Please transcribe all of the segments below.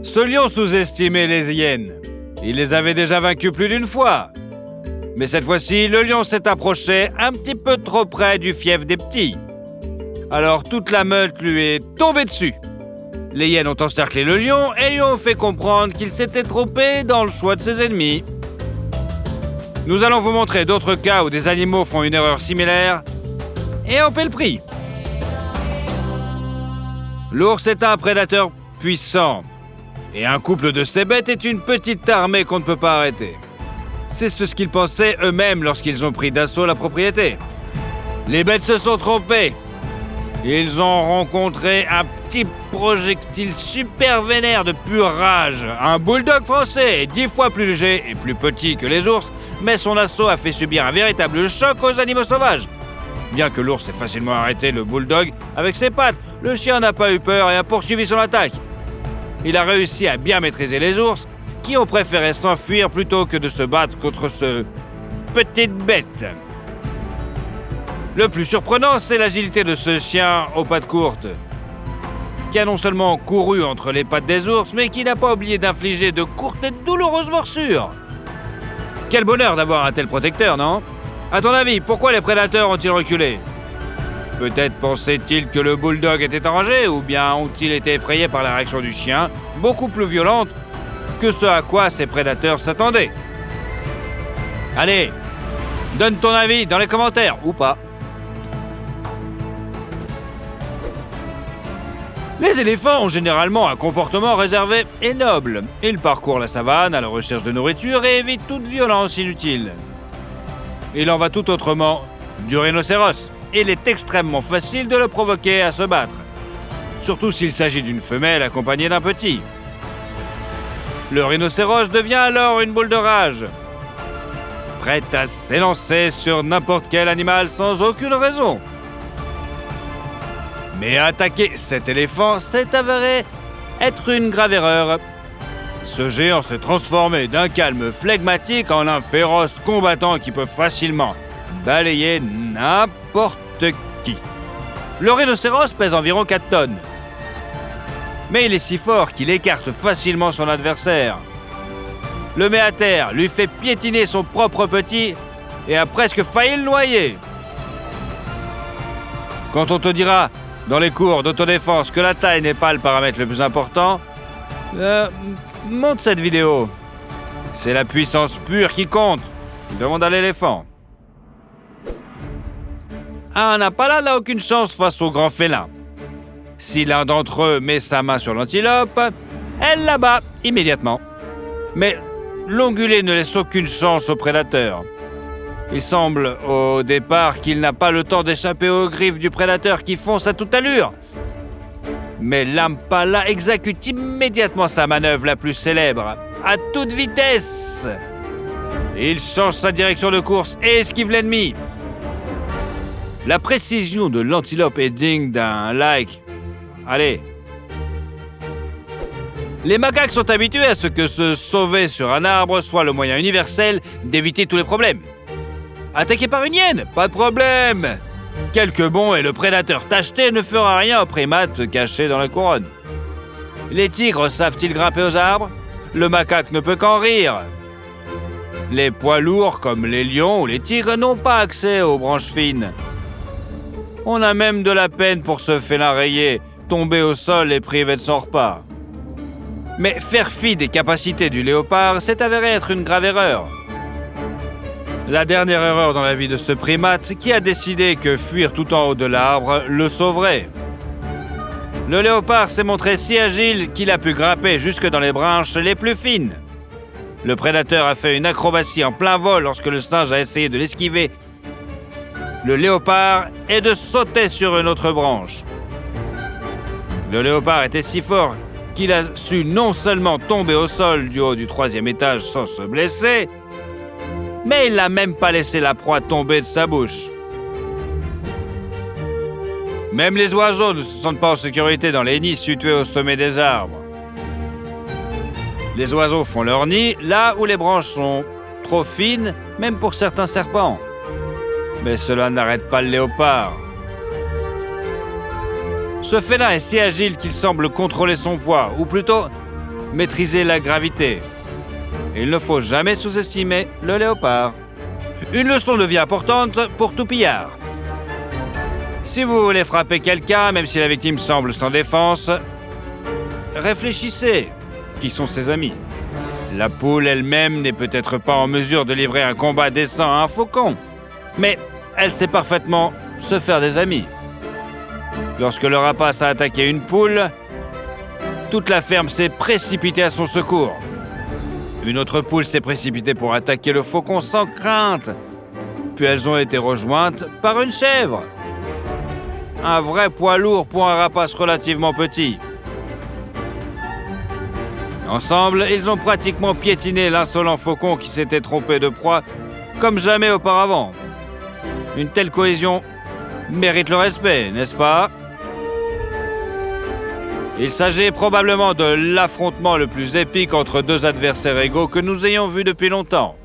Ce lion sous-estimait les hyènes. Il les avait déjà vaincus plus d'une fois. Mais cette fois-ci, le lion s'est approché un petit peu trop près du fief des petits. Alors toute la meute lui est tombée dessus. Les hyènes ont encerclé le lion et lui ont fait comprendre qu'il s'était trompé dans le choix de ses ennemis. Nous allons vous montrer d'autres cas où des animaux font une erreur similaire et en paient le prix. L'ours est un prédateur puissant et un couple de ces bêtes est une petite armée qu'on ne peut pas arrêter. C'est ce qu'ils pensaient eux-mêmes lorsqu'ils ont pris d'assaut la propriété. Les bêtes se sont trompées. Ils ont rencontré un petit projectile super vénère de pure rage. Un bulldog français, 10 fois plus léger et plus petit que les ours, mais son assaut a fait subir un véritable choc aux animaux sauvages. Bien que l'ours ait facilement arrêté le bulldog avec ses pattes, le chien n'a pas eu peur et a poursuivi son attaque. Il a réussi à bien maîtriser les ours, qui ont préféré s'enfuir plutôt que de se battre contre ce petite bête. Le plus surprenant, c'est l'agilité de ce chien aux pattes courtes, qui a non seulement couru entre les pattes des ours, mais qui n'a pas oublié d'infliger de courtes et douloureuses morsures. Quel bonheur d'avoir un tel protecteur, non? À ton avis, pourquoi les prédateurs ont-ils reculé? Peut-être pensaient-ils que le bulldog était en danger, ou bien ont-ils été effrayés par la réaction du chien, beaucoup plus violente que ce à quoi ces prédateurs s'attendaient. Allez, donne ton avis dans les commentaires, ou pas. Les éléphants ont généralement un comportement réservé et noble. Ils parcourent la savane à la recherche de nourriture et évitent toute violence inutile. Il en va tout autrement du rhinocéros. Il est extrêmement facile de le provoquer à se battre, surtout s'il s'agit d'une femelle accompagnée d'un petit. Le rhinocéros devient alors une boule de rage, prête à s'élancer sur n'importe quel animal sans aucune raison. Mais attaquer cet éléphant s'est avéré être une grave erreur. Ce géant s'est transformé d'un calme flegmatique en un féroce combattant qui peut facilement balayer n'importe qui. Le rhinocéros pèse environ 4 tonnes. Mais il est si fort qu'il écarte facilement son adversaire, le met à terre, lui fait piétiner son propre petit et a presque failli le noyer. Quand on te dira dans les cours d'autodéfense que la taille n'est pas le paramètre le plus important, monte cette vidéo. C'est la puissance pure qui compte. Demande à l'éléphant. Un impala n'a aucune chance face aux grands félins. Si l'un d'entre eux met sa main sur l'antilope, elle la bat immédiatement. Mais l'ongulé ne laisse aucune chance au prédateur. Il semble au départ qu'il n'a pas le temps d'échapper aux griffes du prédateur qui fonce à toute allure. Mais l'impala exécute immédiatement sa manœuvre la plus célèbre, à toute vitesse. Il change sa direction de course et esquive l'ennemi. La précision de l'antilope est digne d'un like. Allez. Les macaques sont habitués à ce que se sauver sur un arbre soit le moyen universel d'éviter tous les problèmes. Attaqué par une hyène, pas de problème. Quelques bonds et le prédateur tacheté ne fera rien aux primates cachés dans la couronne. Les tigres savent-ils grimper aux arbres? Le macaque ne peut qu'en rire. Les poids lourds comme les lions ou les tigres n'ont pas accès aux branches fines. On a même de la peine pour ce félin rayé, tombé au sol et privé de son repas. Mais faire fi des capacités du léopard s'est avéré être une grave erreur. La dernière erreur dans la vie de ce primate qui a décidé que fuir tout en haut de l'arbre le sauverait. Le léopard s'est montré si agile qu'il a pu grimper jusque dans les branches les plus fines. Le prédateur a fait une acrobatie en plein vol lorsque le singe a essayé de l'esquiver. Le léopard et de sauter sur une autre branche. Le léopard était si fort qu'il a su non seulement tomber au sol du haut du 3e étage sans se blesser, mais il n'a même pas laissé la proie tomber de sa bouche. Même les oiseaux ne se sentent pas en sécurité dans les nids situés au sommet des arbres. Les oiseaux font leur nid là où les branches sont trop fines, même pour certains serpents. Mais cela n'arrête pas le léopard. Ce félin est si agile qu'il semble contrôler son poids, ou plutôt, maîtriser la gravité. Il ne faut jamais sous-estimer le léopard. Une leçon de vie importante pour tout pillard. Si vous voulez frapper quelqu'un, même si la victime semble sans défense, réfléchissez. Qui sont ses amis? La poule elle-même n'est peut-être pas en mesure de livrer un combat décent à un faucon, mais elle sait parfaitement se faire des amis. Lorsque le rapace a attaqué une poule, toute la ferme s'est précipitée à son secours. Une autre poule s'est précipitée pour attaquer le faucon sans crainte. Puis elles ont été rejointes par une chèvre. Un vrai poids lourd pour un rapace relativement petit. Ensemble, ils ont pratiquement piétiné l'insolent faucon qui s'était trompé de proie comme jamais auparavant. Une telle cohésion mérite le respect, n'est-ce pas? Il s'agit probablement de l'affrontement le plus épique entre deux adversaires égaux que nous ayons vu depuis longtemps.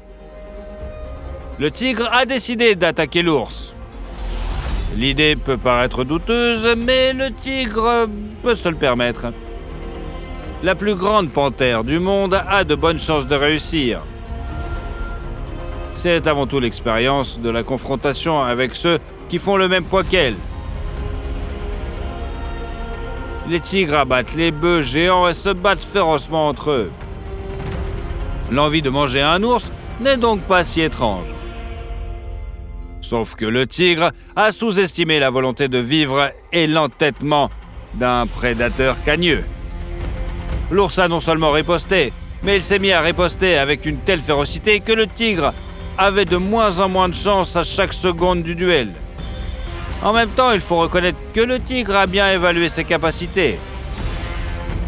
Le tigre a décidé d'attaquer l'ours. L'idée peut paraître douteuse, mais le tigre peut se le permettre. La plus grande panthère du monde a de bonnes chances de réussir. C'est avant tout l'expérience de la confrontation avec ceux qui font le même poids qu'elle. Les tigres abattent les bœufs géants et se battent férocement entre eux. L'envie de manger un ours n'est donc pas si étrange. Sauf que le tigre a sous-estimé la volonté de vivre et l'entêtement d'un prédateur cagneux. L'ours a non seulement riposté, mais il s'est mis à riposter avec une telle férocité que le tigre avait de moins en moins de chance à chaque seconde du duel. En même temps, il faut reconnaître que le tigre a bien évalué ses capacités.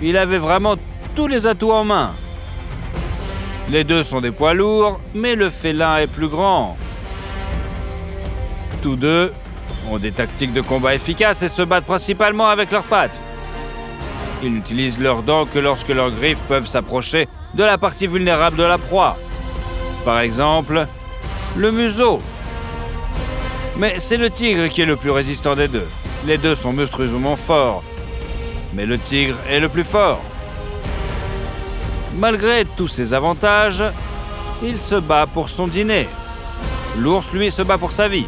Il avait vraiment tous les atouts en main. Les deux sont des poids lourds, mais le félin est plus grand. Tous deux ont des tactiques de combat efficaces et se battent principalement avec leurs pattes. Ils n'utilisent leurs dents que lorsque leurs griffes peuvent s'approcher de la partie vulnérable de la proie. Par exemple, le museau. Mais c'est le tigre qui est le plus résistant des deux. Les deux sont monstrueusement forts. Mais le tigre est le plus fort. Malgré tous ces avantages, il se bat pour son dîner. L'ours, lui, se bat pour sa vie.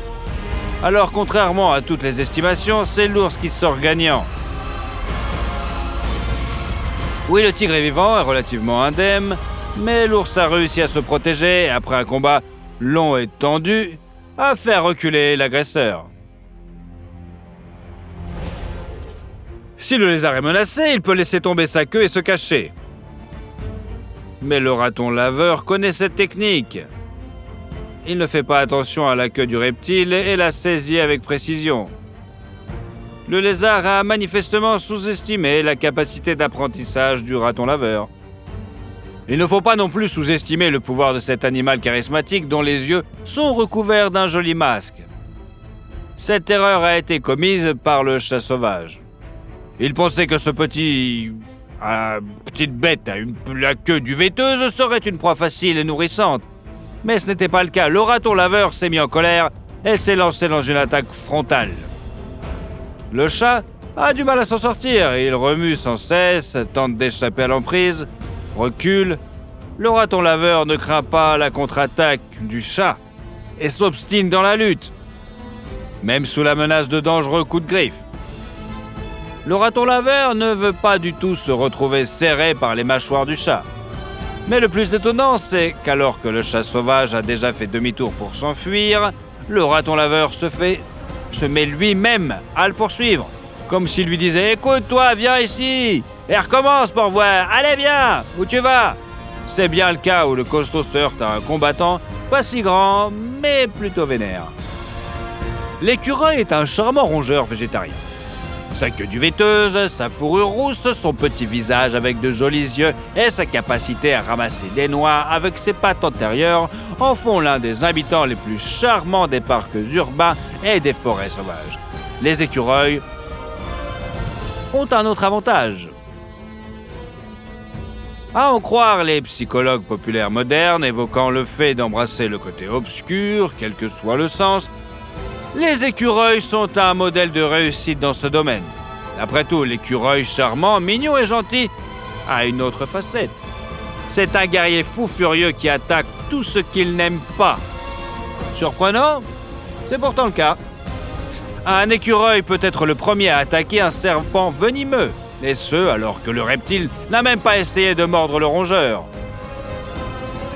Alors, contrairement à toutes les estimations, c'est l'ours qui sort gagnant. Oui, le tigre est vivant et relativement indemne, mais l'ours a réussi à se protéger après un combat long et tendu, à faire reculer l'agresseur. Si le lézard est menacé, il peut laisser tomber sa queue et se cacher. Mais le raton laveur connaît cette technique. Il ne fait pas attention à la queue du reptile et la saisit avec précision. Le lézard a manifestement sous-estimé la capacité d'apprentissage du raton laveur. Il ne faut pas non plus sous-estimer le pouvoir de cet animal charismatique dont les yeux sont recouverts d'un joli masque. Cette erreur a été commise par le chat sauvage. Il pensait que ce petite bête à la queue duvetteuse serait une proie facile et nourrissante. Mais ce n'était pas le cas. Le raton laveur s'est mis en colère et s'est lancé dans une attaque frontale. Le chat a du mal à s'en sortir. Il remue sans cesse, tente d'échapper à l'emprise, recule. Le raton laveur ne craint pas la contre-attaque du chat et s'obstine dans la lutte, même sous la menace de dangereux coups de griffe. Le raton laveur ne veut pas du tout se retrouver serré par les mâchoires du chat. Mais le plus étonnant, c'est qu'alors que le chat sauvage a déjà fait demi-tour pour s'enfuir, le raton laveur se met lui-même à le poursuivre, comme s'il lui disait « Écoute, toi, viens ici, et recommence pour voir, allez, viens, où tu vas ?» C'est bien le cas où le costaud se heurte à un combattant, pas si grand, mais plutôt vénère. L'écureuil est un charmant rongeur végétarien. Sa queue duvetteuse, sa fourrure rousse, son petit visage avec de jolis yeux et sa capacité à ramasser des noix avec ses pattes antérieures en font l'un des habitants les plus charmants des parcs urbains et des forêts sauvages. Les écureuils ont un autre avantage. À en croire les psychologues populaires modernes évoquant le fait d'embrasser le côté obscur, quel que soit le sens, les écureuils sont un modèle de réussite dans ce domaine. Après tout, l'écureuil charmant, mignon et gentil a une autre facette. C'est un guerrier fou furieux qui attaque tout ce qu'il n'aime pas. Surprenant? C'est pourtant le cas. Un écureuil peut être le premier à attaquer un serpent venimeux, et ce, alors que le reptile n'a même pas essayé de mordre le rongeur.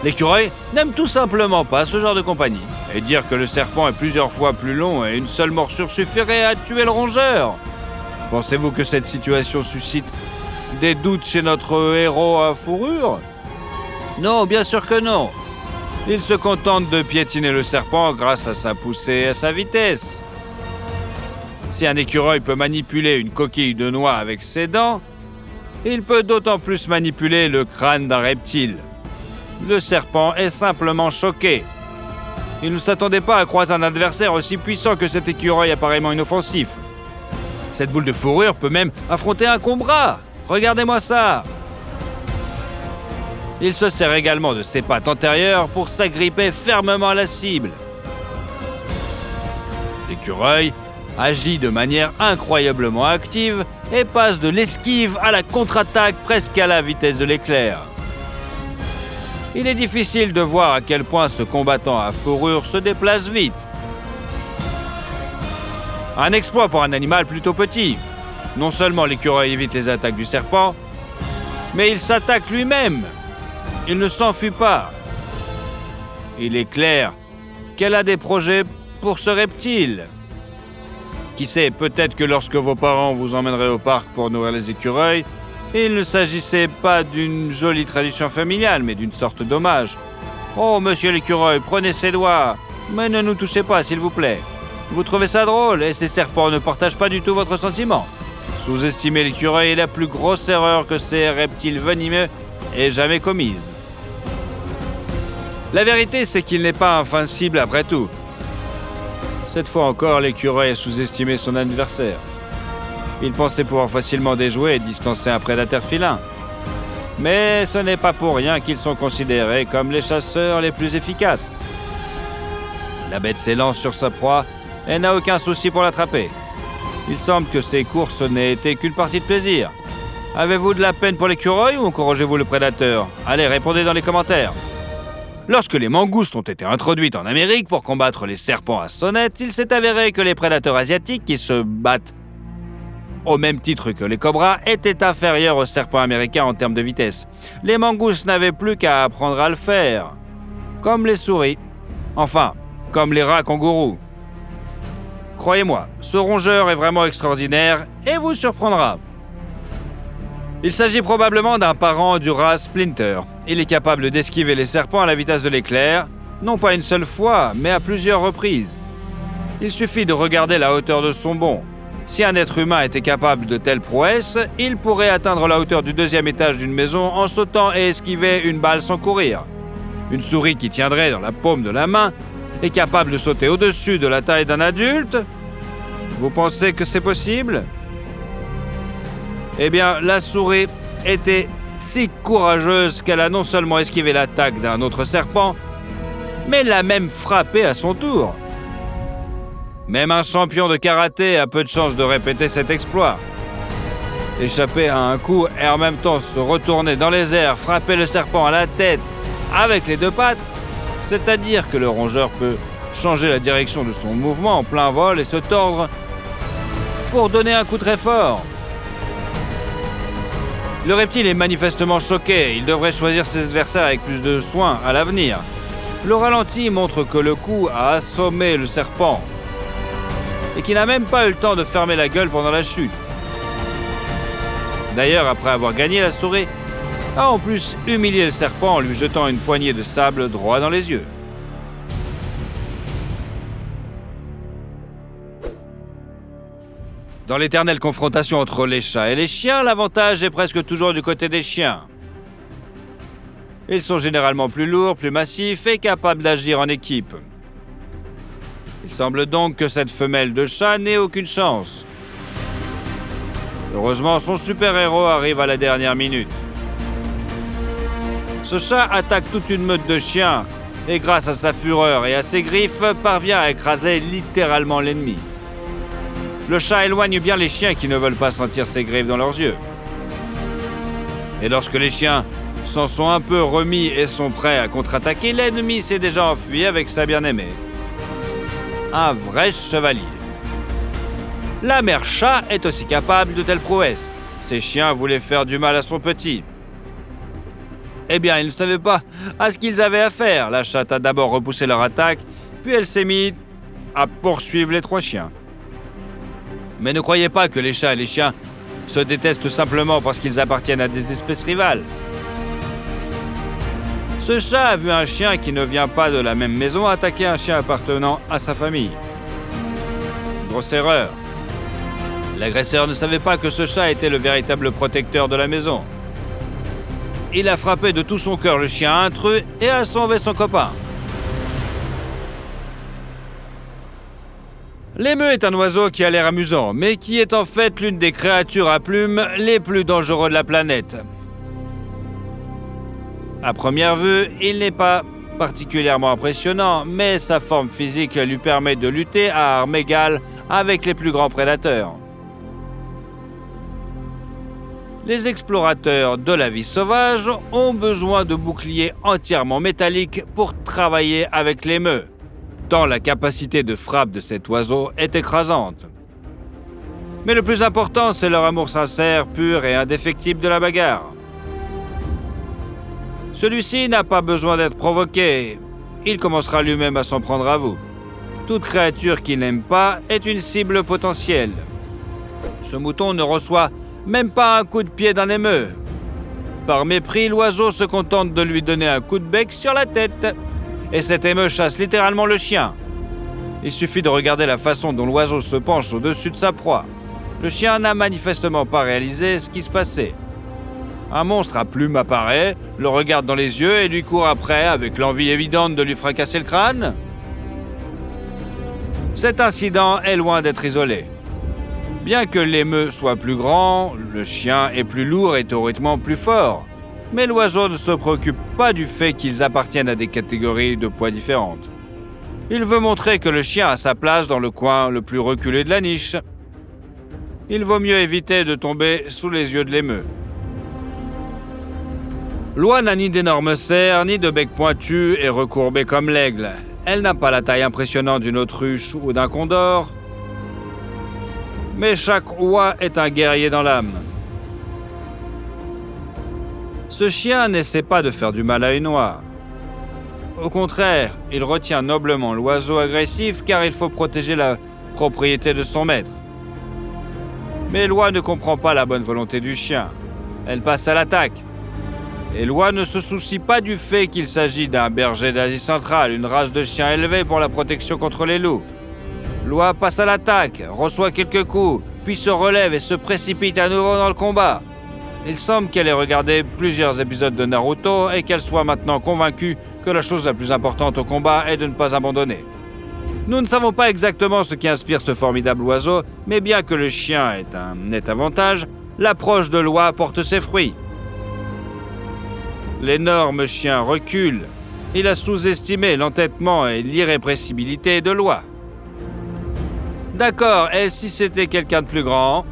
L'écureuil n'aime tout simplement pas ce genre de compagnie. Et dire que le serpent est plusieurs fois plus long et une seule morsure suffirait à tuer le rongeur. Pensez-vous que cette situation suscite des doutes chez notre héros à fourrure? Non, bien sûr que non. Il se contente de piétiner le serpent grâce à sa poussée et à sa vitesse. Si un écureuil peut manipuler une coquille de noix avec ses dents, il peut d'autant plus manipuler le crâne d'un reptile. Le serpent est simplement choqué. Il ne s'attendait pas à croiser un adversaire aussi puissant que cet écureuil apparemment inoffensif. Cette boule de fourrure peut même affronter un cobra. Regardez-moi ça! Il se sert également de ses pattes antérieures pour s'agripper fermement à la cible. L'écureuil agit de manière incroyablement active et passe de l'esquive à la contre-attaque presque à la vitesse de l'éclair. Il est difficile de voir à quel point ce combattant à fourrure se déplace vite. Un exploit pour un animal plutôt petit. Non seulement l'écureuil évite les attaques du serpent, mais il s'attaque lui-même. Il ne s'enfuit pas. Il est clair qu'elle a des projets pour ce reptile. Qui sait, peut-être que lorsque vos parents vous emmèneraient au parc pour nourrir les écureuils, il ne s'agissait pas d'une jolie tradition familiale, mais d'une sorte d'hommage. Oh, monsieur l'écureuil, prenez ses doigts, mais ne nous touchez pas, s'il vous plaît. Vous trouvez ça drôle, et ces serpents ne partagent pas du tout votre sentiment. Sous-estimer l'écureuil est la plus grosse erreur que ces reptiles venimeux aient jamais commise. La vérité, c'est qu'il n'est pas invincible après tout. Cette fois encore, l'écureuil a sous-estimé son adversaire. Il pensait pouvoir facilement déjouer et distancer un prédateur félin. Mais ce n'est pas pour rien qu'ils sont considérés comme les chasseurs les plus efficaces. La bête s'élance sur sa proie et n'a aucun souci pour l'attraper. Il semble que ces courses n'aient été qu'une partie de plaisir. Avez-vous de la peine pour l'écureuil ou encouragez-vous le prédateur? Allez, répondez dans les commentaires. Lorsque les mangoustes ont été introduites en Amérique pour combattre les serpents à sonnette, il s'est avéré que les prédateurs asiatiques qui se battent au même titre que les cobras étaient inférieurs aux serpents américains en termes de vitesse. Les mangoustes n'avaient plus qu'à apprendre à le faire. Comme les souris. Enfin, comme les rats kangourous. Croyez-moi, ce rongeur est vraiment extraordinaire et vous surprendra. Il s'agit probablement d'un parent du rat Splinter. Il est capable d'esquiver les serpents à la vitesse de l'éclair, non pas une seule fois, mais à plusieurs reprises. Il suffit de regarder la hauteur de son bond. Si un être humain était capable de telles prouesses, il pourrait atteindre la hauteur du 2e étage d'une maison en sautant et esquiver une balle sans courir. Une souris qui tiendrait dans la paume de la main est capable de sauter au-dessus de la taille d'un adulte? Vous pensez que c'est possible? Eh bien, la souris était si courageuse qu'elle a non seulement esquivé l'attaque d'un autre serpent, mais l'a même frappé à son tour. Même un champion de karaté a peu de chances de répéter cet exploit. Échapper à un coup et en même temps se retourner dans les airs, frapper le serpent à la tête avec les deux pattes, c'est-à-dire que le rongeur peut changer la direction de son mouvement en plein vol et se tordre pour donner un coup très fort. Le reptile est manifestement choqué, il devrait choisir ses adversaires avec plus de soin à l'avenir. Le ralenti montre que le coup a assommé le serpent et qu'il n'a même pas eu le temps de fermer la gueule pendant la chute. D'ailleurs, après avoir gagné, la souris a en plus humilié le serpent en lui jetant une poignée de sable droit dans les yeux. Dans l'éternelle confrontation entre les chats et les chiens, l'avantage est presque toujours du côté des chiens. Ils sont généralement plus lourds, plus massifs et capables d'agir en équipe. Il semble donc que cette femelle de chat n'ait aucune chance. Heureusement, son super-héros arrive à la dernière minute. Ce chat attaque toute une meute de chiens et grâce à sa fureur et à ses griffes, parvient à écraser littéralement l'ennemi. Le chat éloigne bien les chiens qui ne veulent pas sentir ses griffes dans leurs yeux. Et lorsque les chiens s'en sont un peu remis et sont prêts à contre-attaquer, l'ennemi s'est déjà enfui avec sa bien-aimée. Un vrai chevalier. La mère chat est aussi capable de telles prouesses. Ses chiens voulaient faire du mal à son petit. Eh bien, ils ne savaient pas à ce qu'ils avaient à faire. La chatte a d'abord repoussé leur attaque, puis elle s'est mise à poursuivre les 3 chiens. Mais ne croyez pas que les chats et les chiens se détestent simplement parce qu'ils appartiennent à des espèces rivales. Ce chat a vu un chien qui ne vient pas de la même maison attaquer un chien appartenant à sa famille. Grosse erreur. L'agresseur ne savait pas que ce chat était le véritable protecteur de la maison. Il a frappé de tout son cœur le chien intrus et a sauvé son copain. L'émeu est un oiseau qui a l'air amusant, mais qui est en fait l'une des créatures à plumes les plus dangereuses de la planète. À première vue, il n'est pas particulièrement impressionnant, mais sa forme physique lui permet de lutter à armes égales avec les plus grands prédateurs. Les explorateurs de la vie sauvage ont besoin de boucliers entièrement métalliques pour travailler avec l'émeu, tant la capacité de frappe de cet oiseau est écrasante. Mais le plus important, c'est leur amour sincère, pur et indéfectible de la bagarre. Celui-ci n'a pas besoin d'être provoqué, il commencera lui-même à s'en prendre à vous. Toute créature qu'il n'aime pas est une cible potentielle. Ce mouton ne reçoit même pas un coup de pied d'un émeu. Par mépris, l'oiseau se contente de lui donner un coup de bec sur la tête. Et cet émeu chasse littéralement le chien. Il suffit de regarder la façon dont l'oiseau se penche au-dessus de sa proie. Le chien n'a manifestement pas réalisé ce qui se passait. Un monstre à plumes apparaît, le regarde dans les yeux et lui court après avec l'envie évidente de lui fracasser le crâne. Cet incident est loin d'être isolé. Bien que l'émeu soit plus grand, le chien est plus lourd et théoriquement plus fort. Mais l'oiseau ne se préoccupe pas du fait qu'ils appartiennent à des catégories de poids différentes. Il veut montrer que le chien a sa place dans le coin le plus reculé de la niche. Il vaut mieux éviter de tomber sous les yeux de l'émeu. L'oie n'a ni d'énormes serres, ni de bec pointu et recourbé comme l'aigle. Elle n'a pas la taille impressionnante d'une autruche ou d'un condor. Mais chaque oie est un guerrier dans l'âme. Ce chien n'essaie pas de faire du mal à une oie. Au contraire, il retient noblement l'oiseau agressif car il faut protéger la propriété de son maître. Mais l'oie ne comprend pas la bonne volonté du chien. Elle passe à l'attaque. Et l'oie ne se soucie pas du fait qu'il s'agit d'un berger d'Asie centrale, une race de chiens élevée pour la protection contre les loups. L'oie passe à l'attaque, reçoit quelques coups, puis se relève et se précipite à nouveau dans le combat. Il semble qu'elle ait regardé plusieurs épisodes de Naruto et qu'elle soit maintenant convaincue que la chose la plus importante au combat est de ne pas abandonner. Nous ne savons pas exactement ce qui inspire ce formidable oiseau, mais bien que le chien ait un net avantage, l'approche de l'oie porte ses fruits. L'énorme chien recule. Il a sous-estimé l'entêtement et l'irrépressibilité de l'oie. D'accord, et si c'était quelqu'un de plus grand ?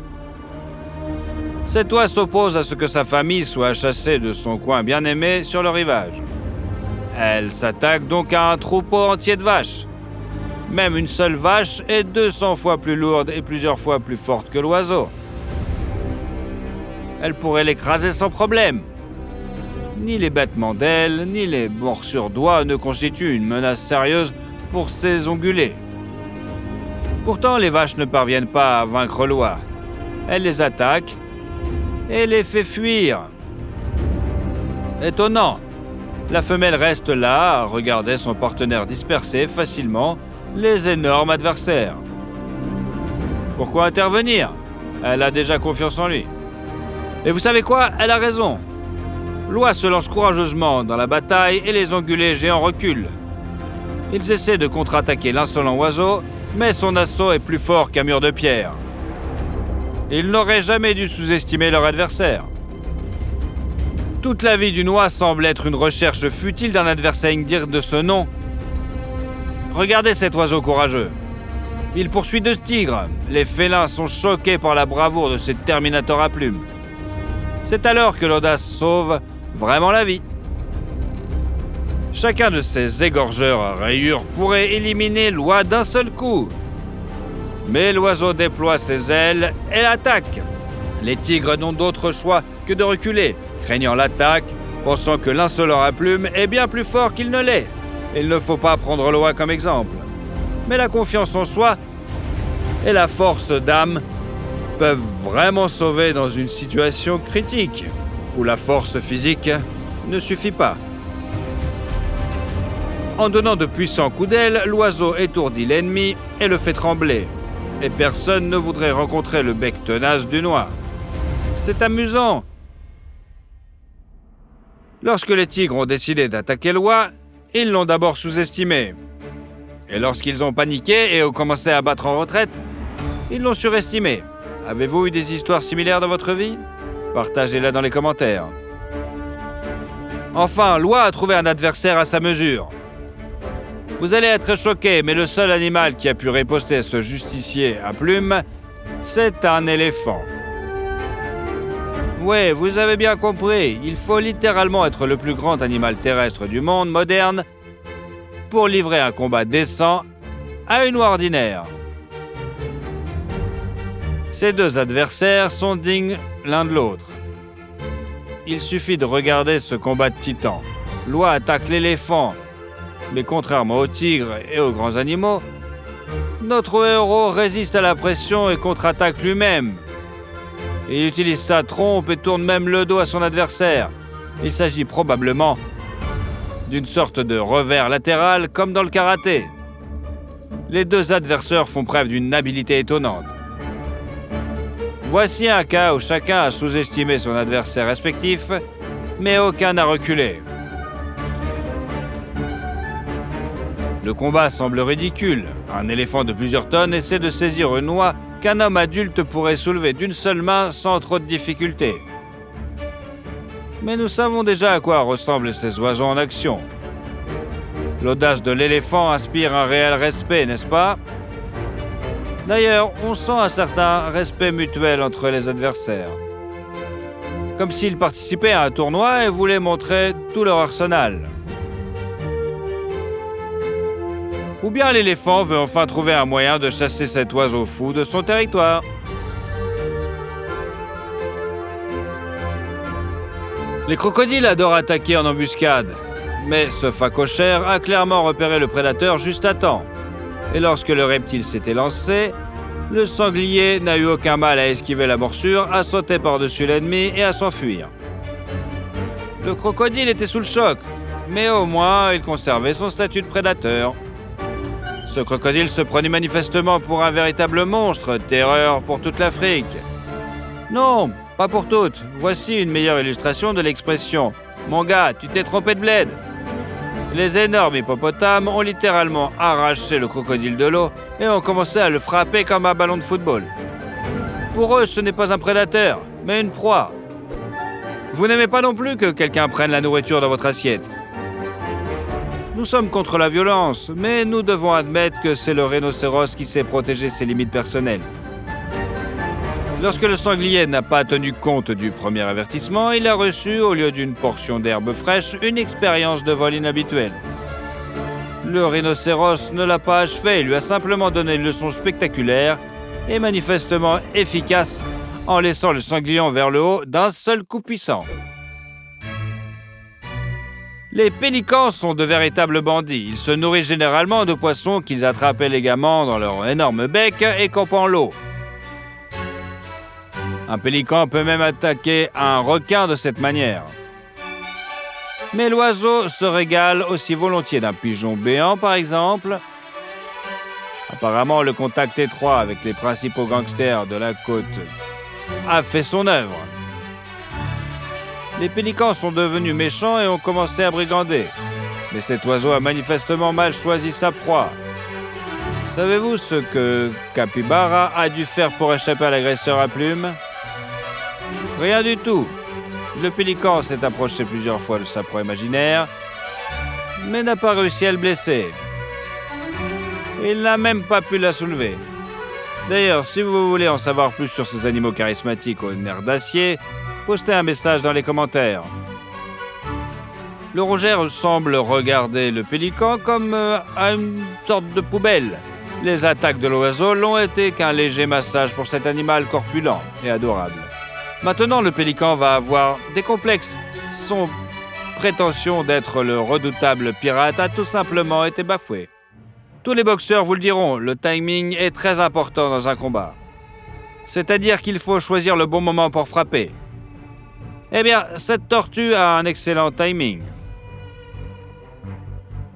Cet oie s'oppose à ce que sa famille soit chassée de son coin bien-aimé sur le rivage. Elle s'attaque donc à un troupeau entier de vaches. Même une seule vache est 200 fois plus lourde et plusieurs fois plus forte que l'oiseau. Elle pourrait l'écraser sans problème. Ni les battements d'ailes, ni les morsures d'oie ne constituent une menace sérieuse pour ces ongulés. Pourtant, les vaches ne parviennent pas à vaincre l'oie. Elle les attaque et les fait fuir. Étonnant. La femelle reste là à regarder son partenaire disperser facilement les énormes adversaires. Pourquoi intervenir ? Elle a déjà confiance en lui. Et vous savez quoi ? Elle a raison. L'oie se lance courageusement dans la bataille et les ongulés géants reculent. Ils essaient de contre-attaquer l'insolent oiseau, mais son assaut est plus fort qu'un mur de pierre. Ils n'auraient jamais dû sous-estimer leur adversaire. Toute la vie d'une oie semble être une recherche futile d'un adversaire digne de ce nom. Regardez cet oiseau courageux. Il poursuit deux tigres. Les félins sont choqués par la bravoure de ces terminators à plumes. C'est alors que l'audace sauve vraiment la vie. Chacun de ces égorgeurs à rayures pourrait éliminer l'oie d'un seul coup. Mais l'oiseau déploie ses ailes et l'attaque. Les tigres n'ont d'autre choix que de reculer, craignant l'attaque, pensant que l'insolent à plumes est bien plus fort qu'il ne l'est. Il ne faut pas prendre l'oie comme exemple. Mais la confiance en soi et la force d'âme peuvent vraiment sauver dans une situation critique, où la force physique ne suffit pas. En donnant de puissants coups d'aile, l'oiseau étourdit l'ennemi et le fait trembler. Et personne ne voudrait rencontrer le bec tenace d'une oie. C'est amusant. Lorsque les tigres ont décidé d'attaquer l'oie, ils l'ont d'abord sous-estimé. Et lorsqu'ils ont paniqué et ont commencé à battre en retraite, ils l'ont surestimé. Avez-vous eu des histoires similaires dans votre vie? Partagez-la dans les commentaires. Enfin, l'oie a trouvé un adversaire à sa mesure. Vous allez être choqués, mais le seul animal qui a pu riposter à ce justicier à plumes, c'est un éléphant. Ouais, vous avez bien compris, il faut littéralement être le plus grand animal terrestre du monde moderne pour livrer un combat décent à une oie ordinaire. Ces deux adversaires sont dignes l'un de l'autre. Il suffit de regarder ce combat de titans. L'oie attaque l'éléphant, mais contrairement aux tigres et aux grands animaux, notre héros résiste à la pression et contre-attaque lui-même. Il utilise sa trompe et tourne même le dos à son adversaire. Il s'agit probablement d'une sorte de revers latéral comme dans le karaté. Les deux adversaires font preuve d'une habileté étonnante. Voici un cas où chacun a sous-estimé son adversaire respectif, mais aucun n'a reculé. Le combat semble ridicule. Un éléphant de plusieurs tonnes essaie de saisir une oie qu'un homme adulte pourrait soulever d'une seule main sans trop de difficulté. Mais nous savons déjà à quoi ressemblent ces oiseaux en action. L'audace de l'éléphant inspire un réel respect, n'est-ce pas? D'ailleurs, on sent un certain respect mutuel entre les adversaires. Comme s'ils participaient à un tournoi et voulaient montrer tout leur arsenal. Ou bien l'éléphant veut enfin trouver un moyen de chasser cet oiseau fou de son territoire. Les crocodiles adorent attaquer en embuscade, mais ce phacochère a clairement repéré le prédateur juste à temps. Et lorsque le reptile s'était lancé, le sanglier n'a eu aucun mal à esquiver la morsure, à sauter par-dessus l'ennemi et à s'enfuir. Le crocodile était sous le choc, mais au moins il conservait son statut de prédateur. Ce crocodile se prenait manifestement pour un véritable monstre, terreur pour toute l'Afrique. Non, pas pour toutes. Voici une meilleure illustration de l'expression « Mon gars, tu t'es trompé de bled ». Les énormes hippopotames ont littéralement arraché le crocodile de l'eau et ont commencé à le frapper comme un ballon de football. Pour eux, ce n'est pas un prédateur, mais une proie. Vous n'aimez pas non plus que quelqu'un prenne la nourriture dans votre assiette. Nous sommes contre la violence, mais nous devons admettre que c'est le rhinocéros qui sait protéger ses limites personnelles. Lorsque le sanglier n'a pas tenu compte du premier avertissement, il a reçu, au lieu d'une portion d'herbe fraîche, une expérience de vol inhabituelle. Le rhinocéros ne l'a pas achevé, il lui a simplement donné une leçon spectaculaire et manifestement efficace en laissant le sanglier vers le haut d'un seul coup puissant. Les pélicans sont de véritables bandits. Ils se nourrissent généralement de poissons qu'ils attrapent élégamment dans leur énorme bec et campent l'eau. Un pélican peut même attaquer un requin de cette manière. Mais l'oiseau se régale aussi volontiers d'un pigeon béant, par exemple. Apparemment, le contact étroit avec les principaux gangsters de la côte a fait son œuvre. Les pélicans sont devenus méchants et ont commencé à brigander. Mais cet oiseau a manifestement mal choisi sa proie. Savez-vous ce que Capybara a dû faire pour échapper à l'agresseur à plumes? Rien du tout. Le pélican s'est approché plusieurs fois de sa proie imaginaire, mais n'a pas réussi à le blesser. Il n'a même pas pu la soulever. D'ailleurs, si vous voulez en savoir plus sur ces animaux charismatiques aux nerfs d'acier, Postez un message dans les commentaires. Le rongeur semble regarder le pélican comme à une sorte de poubelle. Les attaques de l'oiseau n'ont été qu'un léger massage pour cet animal corpulent et adorable. Maintenant, le pélican va avoir des complexes. Son prétention d'être le redoutable pirate a tout simplement été bafouée. Tous les boxeurs vous le diront, le timing est très important dans un combat. C'est-à-dire qu'il faut choisir le bon moment pour frapper. Eh bien, cette tortue a un excellent timing.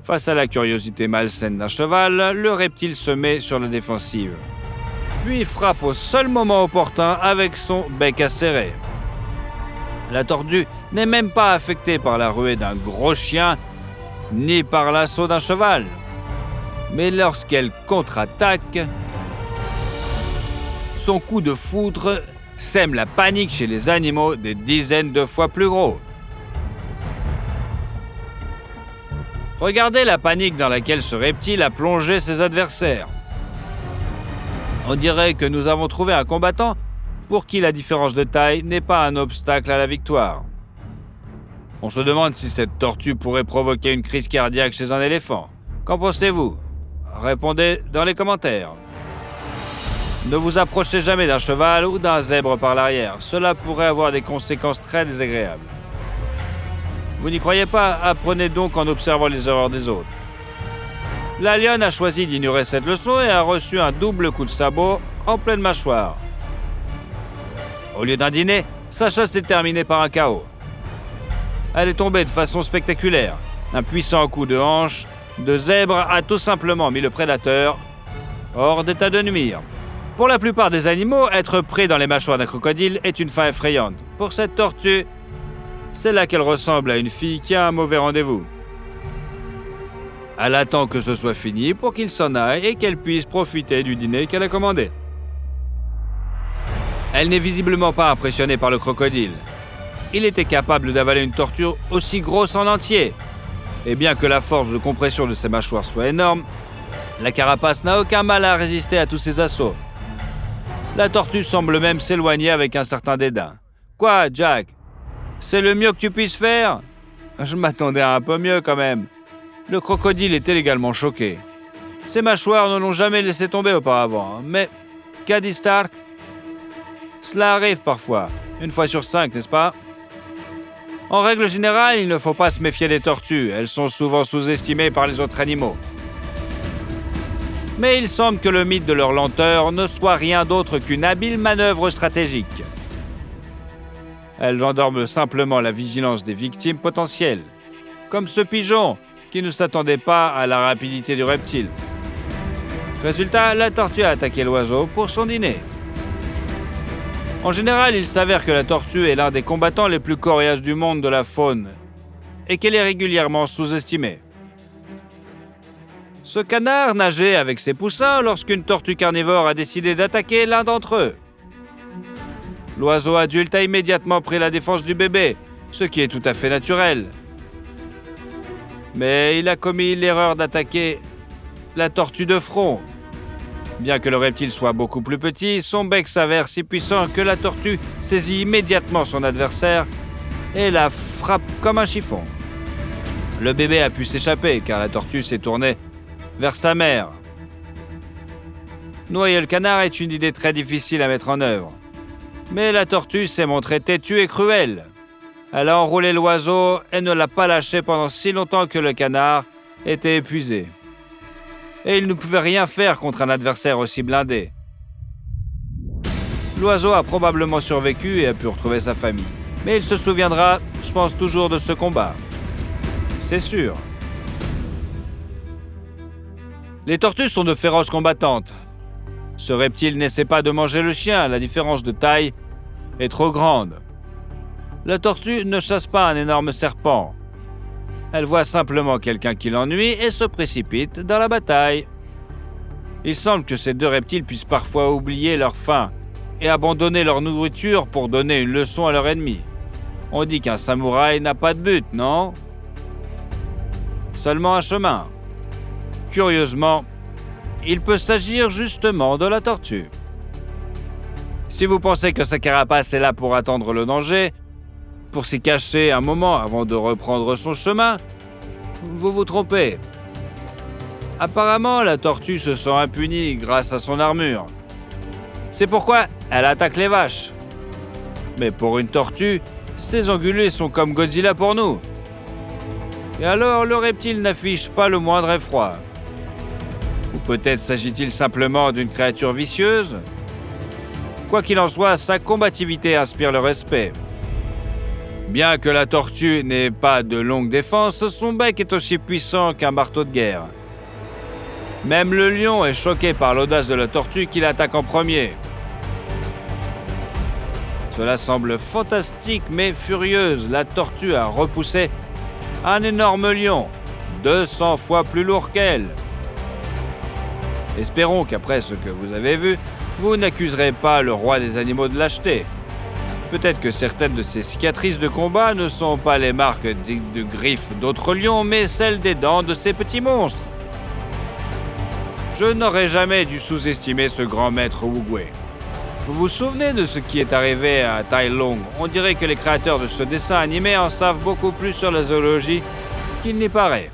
Face à la curiosité malsaine d'un cheval, le reptile se met sur la défensive. Puis frappe au seul moment opportun avec son bec acéré. La tortue n'est même pas affectée par la ruée d'un gros chien, ni par l'assaut d'un cheval. Mais lorsqu'elle contre-attaque, son coup de foudre sème la panique chez les animaux des dizaines de fois plus gros. Regardez la panique dans laquelle ce reptile a plongé ses adversaires. On dirait que nous avons trouvé un combattant pour qui la différence de taille n'est pas un obstacle à la victoire. On se demande si cette tortue pourrait provoquer une crise cardiaque chez un éléphant. Qu'en pensez-vous ? Répondez dans les commentaires. Ne vous approchez jamais d'un cheval ou d'un zèbre par l'arrière. Cela pourrait avoir des conséquences très désagréables. Vous n'y croyez pas ? Apprenez donc en observant les erreurs des autres. La lionne a choisi d'ignorer cette leçon et a reçu un double coup de sabot en pleine mâchoire. Au lieu d'un dîner, sa chasse s'est terminée par un chaos. Elle est tombée de façon spectaculaire. Un puissant coup de hanche de zèbre a tout simplement mis le prédateur hors d'état de nuire. Pour la plupart des animaux, être pris dans les mâchoires d'un crocodile est une fin effrayante. Pour cette tortue, c'est là qu'elle ressemble à une fille qui a un mauvais rendez-vous. Elle attend que ce soit fini pour qu'il s'en aille et qu'elle puisse profiter du dîner qu'elle a commandé. Elle n'est visiblement pas impressionnée par le crocodile. Il était capable d'avaler une tortue aussi grosse en entier. Et bien que la force de compression de ses mâchoires soit énorme, la carapace n'a aucun mal à résister à tous ses assauts. La tortue semble même s'éloigner avec un certain dédain. « Quoi, Jack ? C'est le mieux que tu puisses faire ?» Je m'attendais à un peu mieux quand même. Le crocodile était également choqué. Ses mâchoires ne l'ont jamais laissé tomber auparavant. Mais, qu'a dit Stark ? Cela arrive parfois, 1 fois sur 5, n'est-ce pas ? En règle générale, il ne faut pas se méfier des tortues. Elles sont souvent sous-estimées par les autres animaux. Mais il semble que le mythe de leur lenteur ne soit rien d'autre qu'une habile manœuvre stratégique. Elles endorment simplement la vigilance des victimes potentielles, comme ce pigeon qui ne s'attendait pas à la rapidité du reptile. Résultat, la tortue a attaqué l'oiseau pour son dîner. En général, il s'avère que la tortue est l'un des combattants les plus coriaces du monde de la faune et qu'elle est régulièrement sous-estimée. Ce canard nageait avec ses poussins lorsqu'une tortue carnivore a décidé d'attaquer l'un d'entre eux. L'oiseau adulte a immédiatement pris la défense du bébé, ce qui est tout à fait naturel. Mais il a commis l'erreur d'attaquer la tortue de front. Bien que le reptile soit beaucoup plus petit, son bec s'avère si puissant que la tortue saisit immédiatement son adversaire et la frappe comme un chiffon. Le bébé a pu s'échapper car la tortue s'est tournée vers sa mère. Noyer le canard est une idée très difficile à mettre en œuvre. Mais la tortue s'est montrée têtue et cruelle. Elle a enroulé l'oiseau et ne l'a pas lâché pendant si longtemps que le canard était épuisé. Et il ne pouvait rien faire contre un adversaire aussi blindé. L'oiseau a probablement survécu et a pu retrouver sa famille. Mais il se souviendra, je pense toujours de ce combat. C'est sûr. Les tortues sont de féroces combattantes. Ce reptile n'essaie pas de manger le chien, la différence de taille est trop grande. La tortue ne chasse pas un énorme serpent. Elle voit simplement quelqu'un qui l'ennuie et se précipite dans la bataille. Il semble que ces deux reptiles puissent parfois oublier leur faim et abandonner leur nourriture pour donner une leçon à leur ennemi. On dit qu'un samouraï n'a pas de but, non ? Seulement un chemin. Curieusement, il peut s'agir justement de la tortue. Si vous pensez que sa carapace est là pour attendre le danger, pour s'y cacher un moment avant de reprendre son chemin, vous vous trompez. Apparemment, la tortue se sent impunie grâce à son armure. C'est pourquoi elle attaque les vaches. Mais pour une tortue, ces ongulés sont comme Godzilla pour nous. Et alors, le reptile n'affiche pas le moindre effroi. Ou peut-être s'agit-il simplement d'une créature vicieuse ? Quoi qu'il en soit, sa combativité inspire le respect. Bien que la tortue n'ait pas de longue défense, son bec est aussi puissant qu'un marteau de guerre. Même le lion est choqué par l'audace de la tortue qui l'attaque en premier. Cela semble fantastique mais furieuse, la tortue a repoussé un énorme lion, 200 fois plus lourd qu'elle. Espérons qu'après ce que vous avez vu, vous n'accuserez pas le roi des animaux de lâcheté. Peut-être que certaines de ces cicatrices de combat ne sont pas les marques de griffes d'autres lions, mais celles des dents de ces petits monstres. Je n'aurais jamais dû sous-estimer ce grand maître Oogway. Vous vous souvenez de ce qui est arrivé à Tai Lung ? On dirait que les créateurs de ce dessin animé en savent beaucoup plus sur la zoologie qu'il n'y paraît.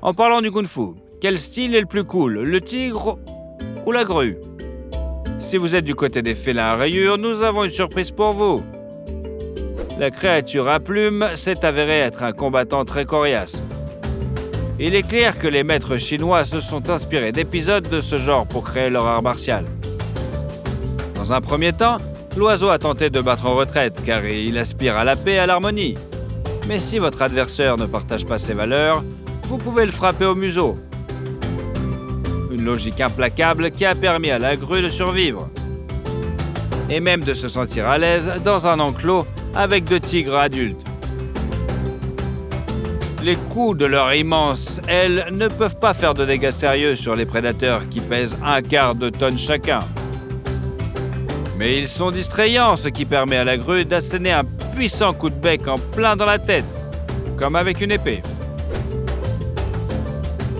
En parlant du kung-fu, quel style est le plus cool, le tigre ou la grue ? Si vous êtes du côté des félins à rayures, nous avons une surprise pour vous. La créature à plumes s'est avérée être un combattant très coriace. Il est clair que les maîtres chinois se sont inspirés d'épisodes de ce genre pour créer leur art martial. Dans un premier temps, l'oiseau a tenté de battre en retraite car il aspire à la paix et à l'harmonie. Mais si votre adversaire ne partage pas ses valeurs, vous pouvez le frapper au museau. Une logique implacable qui a permis à la grue de survivre. Et même de se sentir à l'aise dans un enclos avec 2 tigres adultes. Les coups de leurs immenses ailes ne peuvent pas faire de dégâts sérieux sur les prédateurs qui pèsent 1/4 de tonne chacun. Mais ils sont distrayants, ce qui permet à la grue d'asséner un puissant coup de bec en plein dans la tête, comme avec une épée.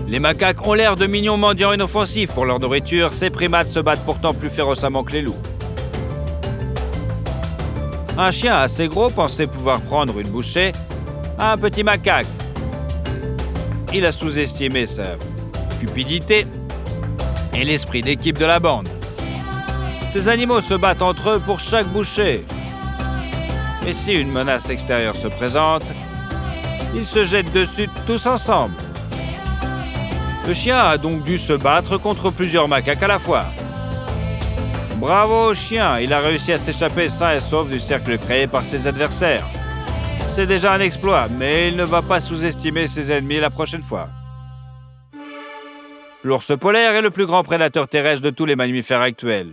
Les macaques ont l'air de mignons mendiants inoffensifs pour leur nourriture, ces primates se battent pourtant plus férocement que les loups. Un chien assez gros pensait pouvoir prendre une bouchée à un petit macaque. Il a sous-estimé sa cupidité et l'esprit d'équipe de la bande. Ces animaux se battent entre eux pour chaque bouchée. Et si une menace extérieure se présente, ils se jettent dessus tous ensemble. Le chien a donc dû se battre contre plusieurs macaques à la fois. Bravo au chien, il a réussi à s'échapper sain et sauf du cercle créé par ses adversaires. C'est déjà un exploit, mais il ne va pas sous-estimer ses ennemis la prochaine fois. L'ours polaire est le plus grand prédateur terrestre de tous les mammifères actuels.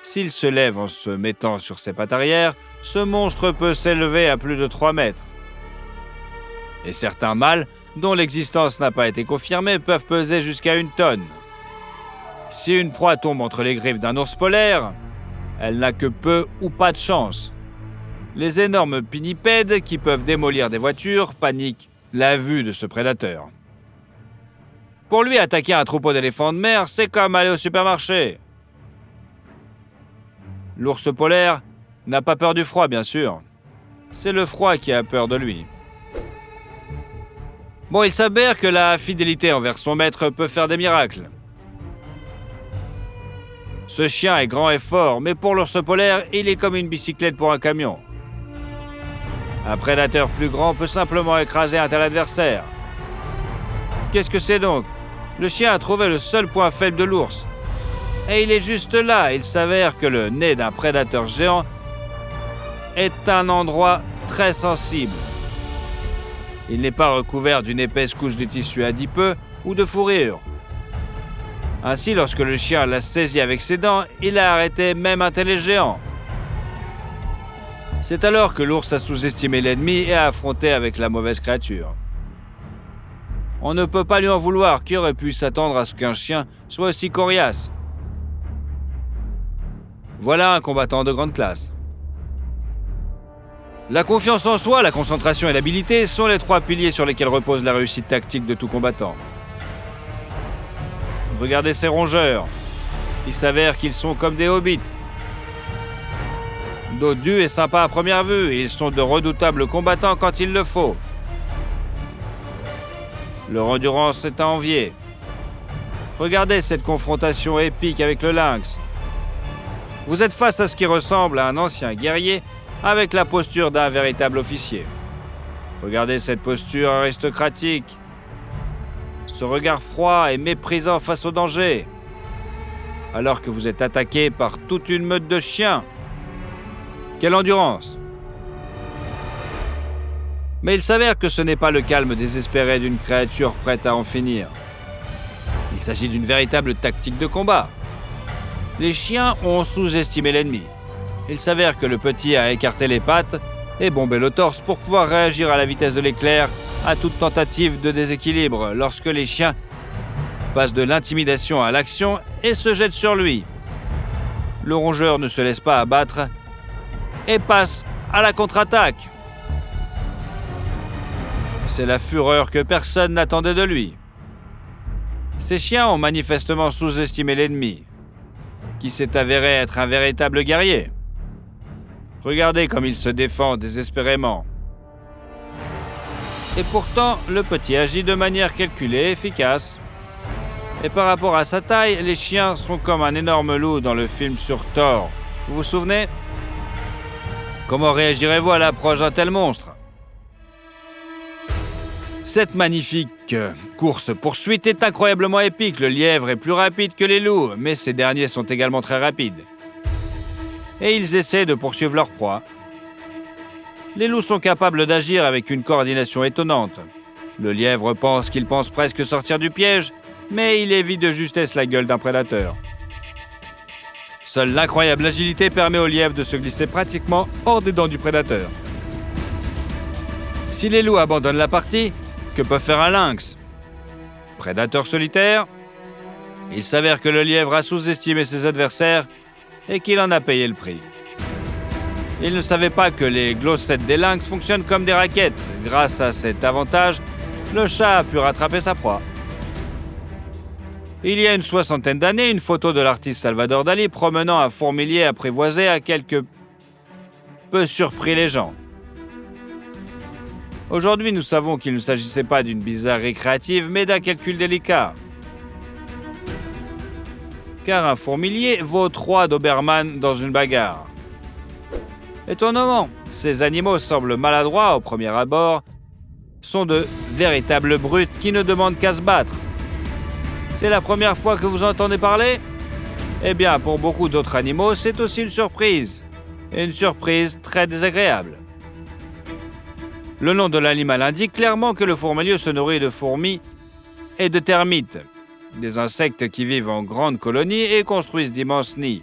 S'il se lève en se mettant sur ses pattes arrière, ce monstre peut s'élever à plus de 3 mètres. Et certains mâles, dont l'existence n'a pas été confirmée, peuvent peser jusqu'à 1 tonne. Si une proie tombe entre les griffes d'un ours polaire, elle n'a que peu ou pas de chance. Les énormes pinnipèdes qui peuvent démolir des voitures paniquent la vue de ce prédateur. Pour lui, attaquer un troupeau d'éléphants de mer, c'est comme aller au supermarché. L'ours polaire n'a pas peur du froid, bien sûr. C'est le froid qui a peur de lui. Bon, il s'avère que la fidélité envers son maître peut faire des miracles. Ce chien est grand et fort, mais pour l'ours polaire, il est comme une bicyclette pour un camion. Un prédateur plus grand peut simplement écraser un tel adversaire. Qu'est-ce que c'est donc ? Le chien a trouvé le seul point faible de l'ours. Et il est juste là. Il s'avère que le nez d'un prédateur géant est un endroit très sensible. Il n'est pas recouvert d'une épaisse couche de tissu adipeux ou de fourrure. Ainsi, lorsque le chien l'a saisi avec ses dents, il a arrêté même un télégiant. C'est alors que l'ours a sous-estimé l'ennemi et a affronté avec la mauvaise créature. On ne peut pas lui en vouloir, qui aurait pu s'attendre à ce qu'un chien soit aussi coriace. Voilà un combattant de grande classe. La confiance en soi, la concentration et l'habileté sont les 3 piliers sur lesquels repose la réussite tactique de tout combattant. Regardez ces rongeurs. Il s'avère qu'ils sont comme des hobbits. Dodus est sympa à première vue, et ils sont de redoutables combattants quand il le faut. Leur endurance est à envier. Regardez cette confrontation épique avec le lynx. Vous êtes face à ce qui ressemble à un ancien guerrier avec la posture d'un véritable officier. Regardez cette posture aristocratique, ce regard froid et méprisant face au danger, alors que vous êtes attaqué par toute une meute de chiens. Quelle endurance! Mais il s'avère que ce n'est pas le calme désespéré d'une créature prête à en finir. Il s'agit d'une véritable tactique de combat. Les chiens ont sous-estimé l'ennemi. Il s'avère que le petit a écarté les pattes et bombé le torse pour pouvoir réagir à la vitesse de l'éclair à toute tentative de déséquilibre lorsque les chiens passent de l'intimidation à l'action et se jettent sur lui. Le rongeur ne se laisse pas abattre et passe à la contre-attaque. C'est la fureur que personne n'attendait de lui. Ces chiens ont manifestement sous-estimé l'ennemi, qui s'est avéré être un véritable guerrier. Regardez comme il se défend désespérément. Et pourtant, le petit agit de manière calculée et efficace. Et par rapport à sa taille, les chiens sont comme un énorme loup dans le film sur Thor. Vous vous souvenez? Comment réagirez-vous à l'approche d'un tel monstre? Cette magnifique course-poursuite est incroyablement épique. Le lièvre est plus rapide que les loups, mais ces derniers sont également très rapides. Et ils essaient de poursuivre leur proie. Les loups sont capables d'agir avec une coordination étonnante. Le lièvre pense qu'il pense presque sortir du piège, mais il évite de justesse la gueule d'un prédateur. Seule l'incroyable agilité permet au lièvre de se glisser pratiquement hors des dents du prédateur. Si les loups abandonnent la partie, que peut faire un lynx? Prédateur solitaire? Il s'avère que le lièvre a sous-estimé ses adversaires et qu'il en a payé le prix. Il ne savait pas que les glossettes des lynx fonctionnent comme des raquettes. Grâce à cet avantage, le chat a pu rattraper sa proie. Il y a une 60aine d'années, une photo de l'artiste Salvador Dali promenant un fourmilier apprivoisé a quelque peu surpris les gens. Aujourd'hui, nous savons qu'il ne s'agissait pas d'une bizarrerie créative, mais d'un calcul délicat. Car un fourmilier vaut 3 Doberman dans une bagarre. Étonnamment, ces animaux semblent maladroits au premier abord, sont de véritables brutes qui ne demandent qu'à se battre. C'est la première fois que vous entendez parler? Eh bien, pour beaucoup d'autres animaux, c'est aussi une surprise. Et une surprise très désagréable. Le nom de l'animal indique clairement que le fourmilier se nourrit de fourmis et de termites, des insectes qui vivent en grandes colonies et construisent d'immenses nids.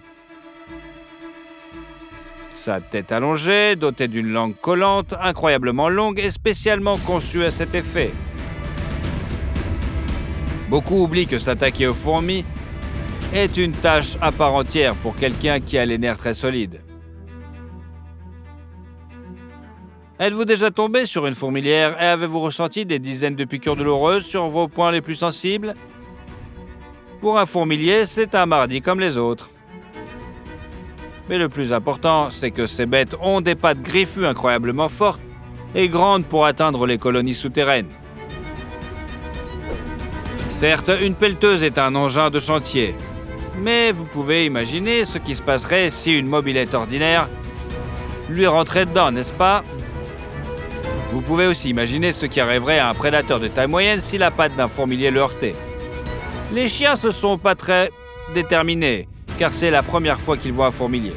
Sa tête allongée, dotée d'une langue collante, incroyablement longue et spécialement conçue à cet effet. Beaucoup oublient que s'attaquer aux fourmis est une tâche à part entière pour quelqu'un qui a les nerfs très solides. Êtes-vous déjà tombé sur une fourmilière et avez-vous ressenti des dizaines de piqûres douloureuses sur vos points les plus sensibles? Pour un fourmilier, c'est un mardi comme les autres. Mais le plus important, c'est que ces bêtes ont des pattes griffues incroyablement fortes et grandes pour atteindre les colonies souterraines. Certes, une pelleteuse est un engin de chantier, mais vous pouvez imaginer ce qui se passerait si une mobilette ordinaire lui rentrait dedans, n'est-ce pas? Vous pouvez aussi imaginer ce qui arriverait à un prédateur de taille moyenne si la patte d'un fourmilier le heurtait. Les chiens ne sont pas très déterminés, car c'est la première fois qu'ils voient un fourmilier.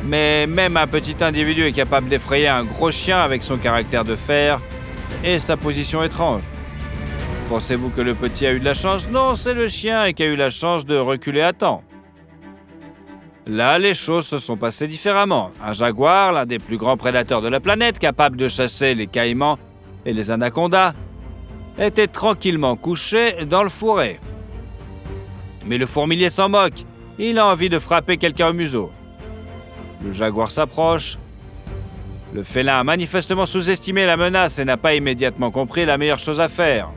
Mais même un petit individu est capable d'effrayer un gros chien avec son caractère de fer et sa position étrange. Pensez-vous que le petit a eu de la chance? Non, c'est le chien qui a eu la chance de reculer à temps. Là, les choses se sont passées différemment. Un jaguar, l'un des plus grands prédateurs de la planète, capable de chasser les caïmans et les anacondas, était tranquillement couché dans le fourré. Mais le fourmilier s'en moque. Il a envie de frapper quelqu'un au museau. Le jaguar s'approche. Le félin a manifestement sous-estimé la menace et n'a pas immédiatement compris la meilleure chose à faire.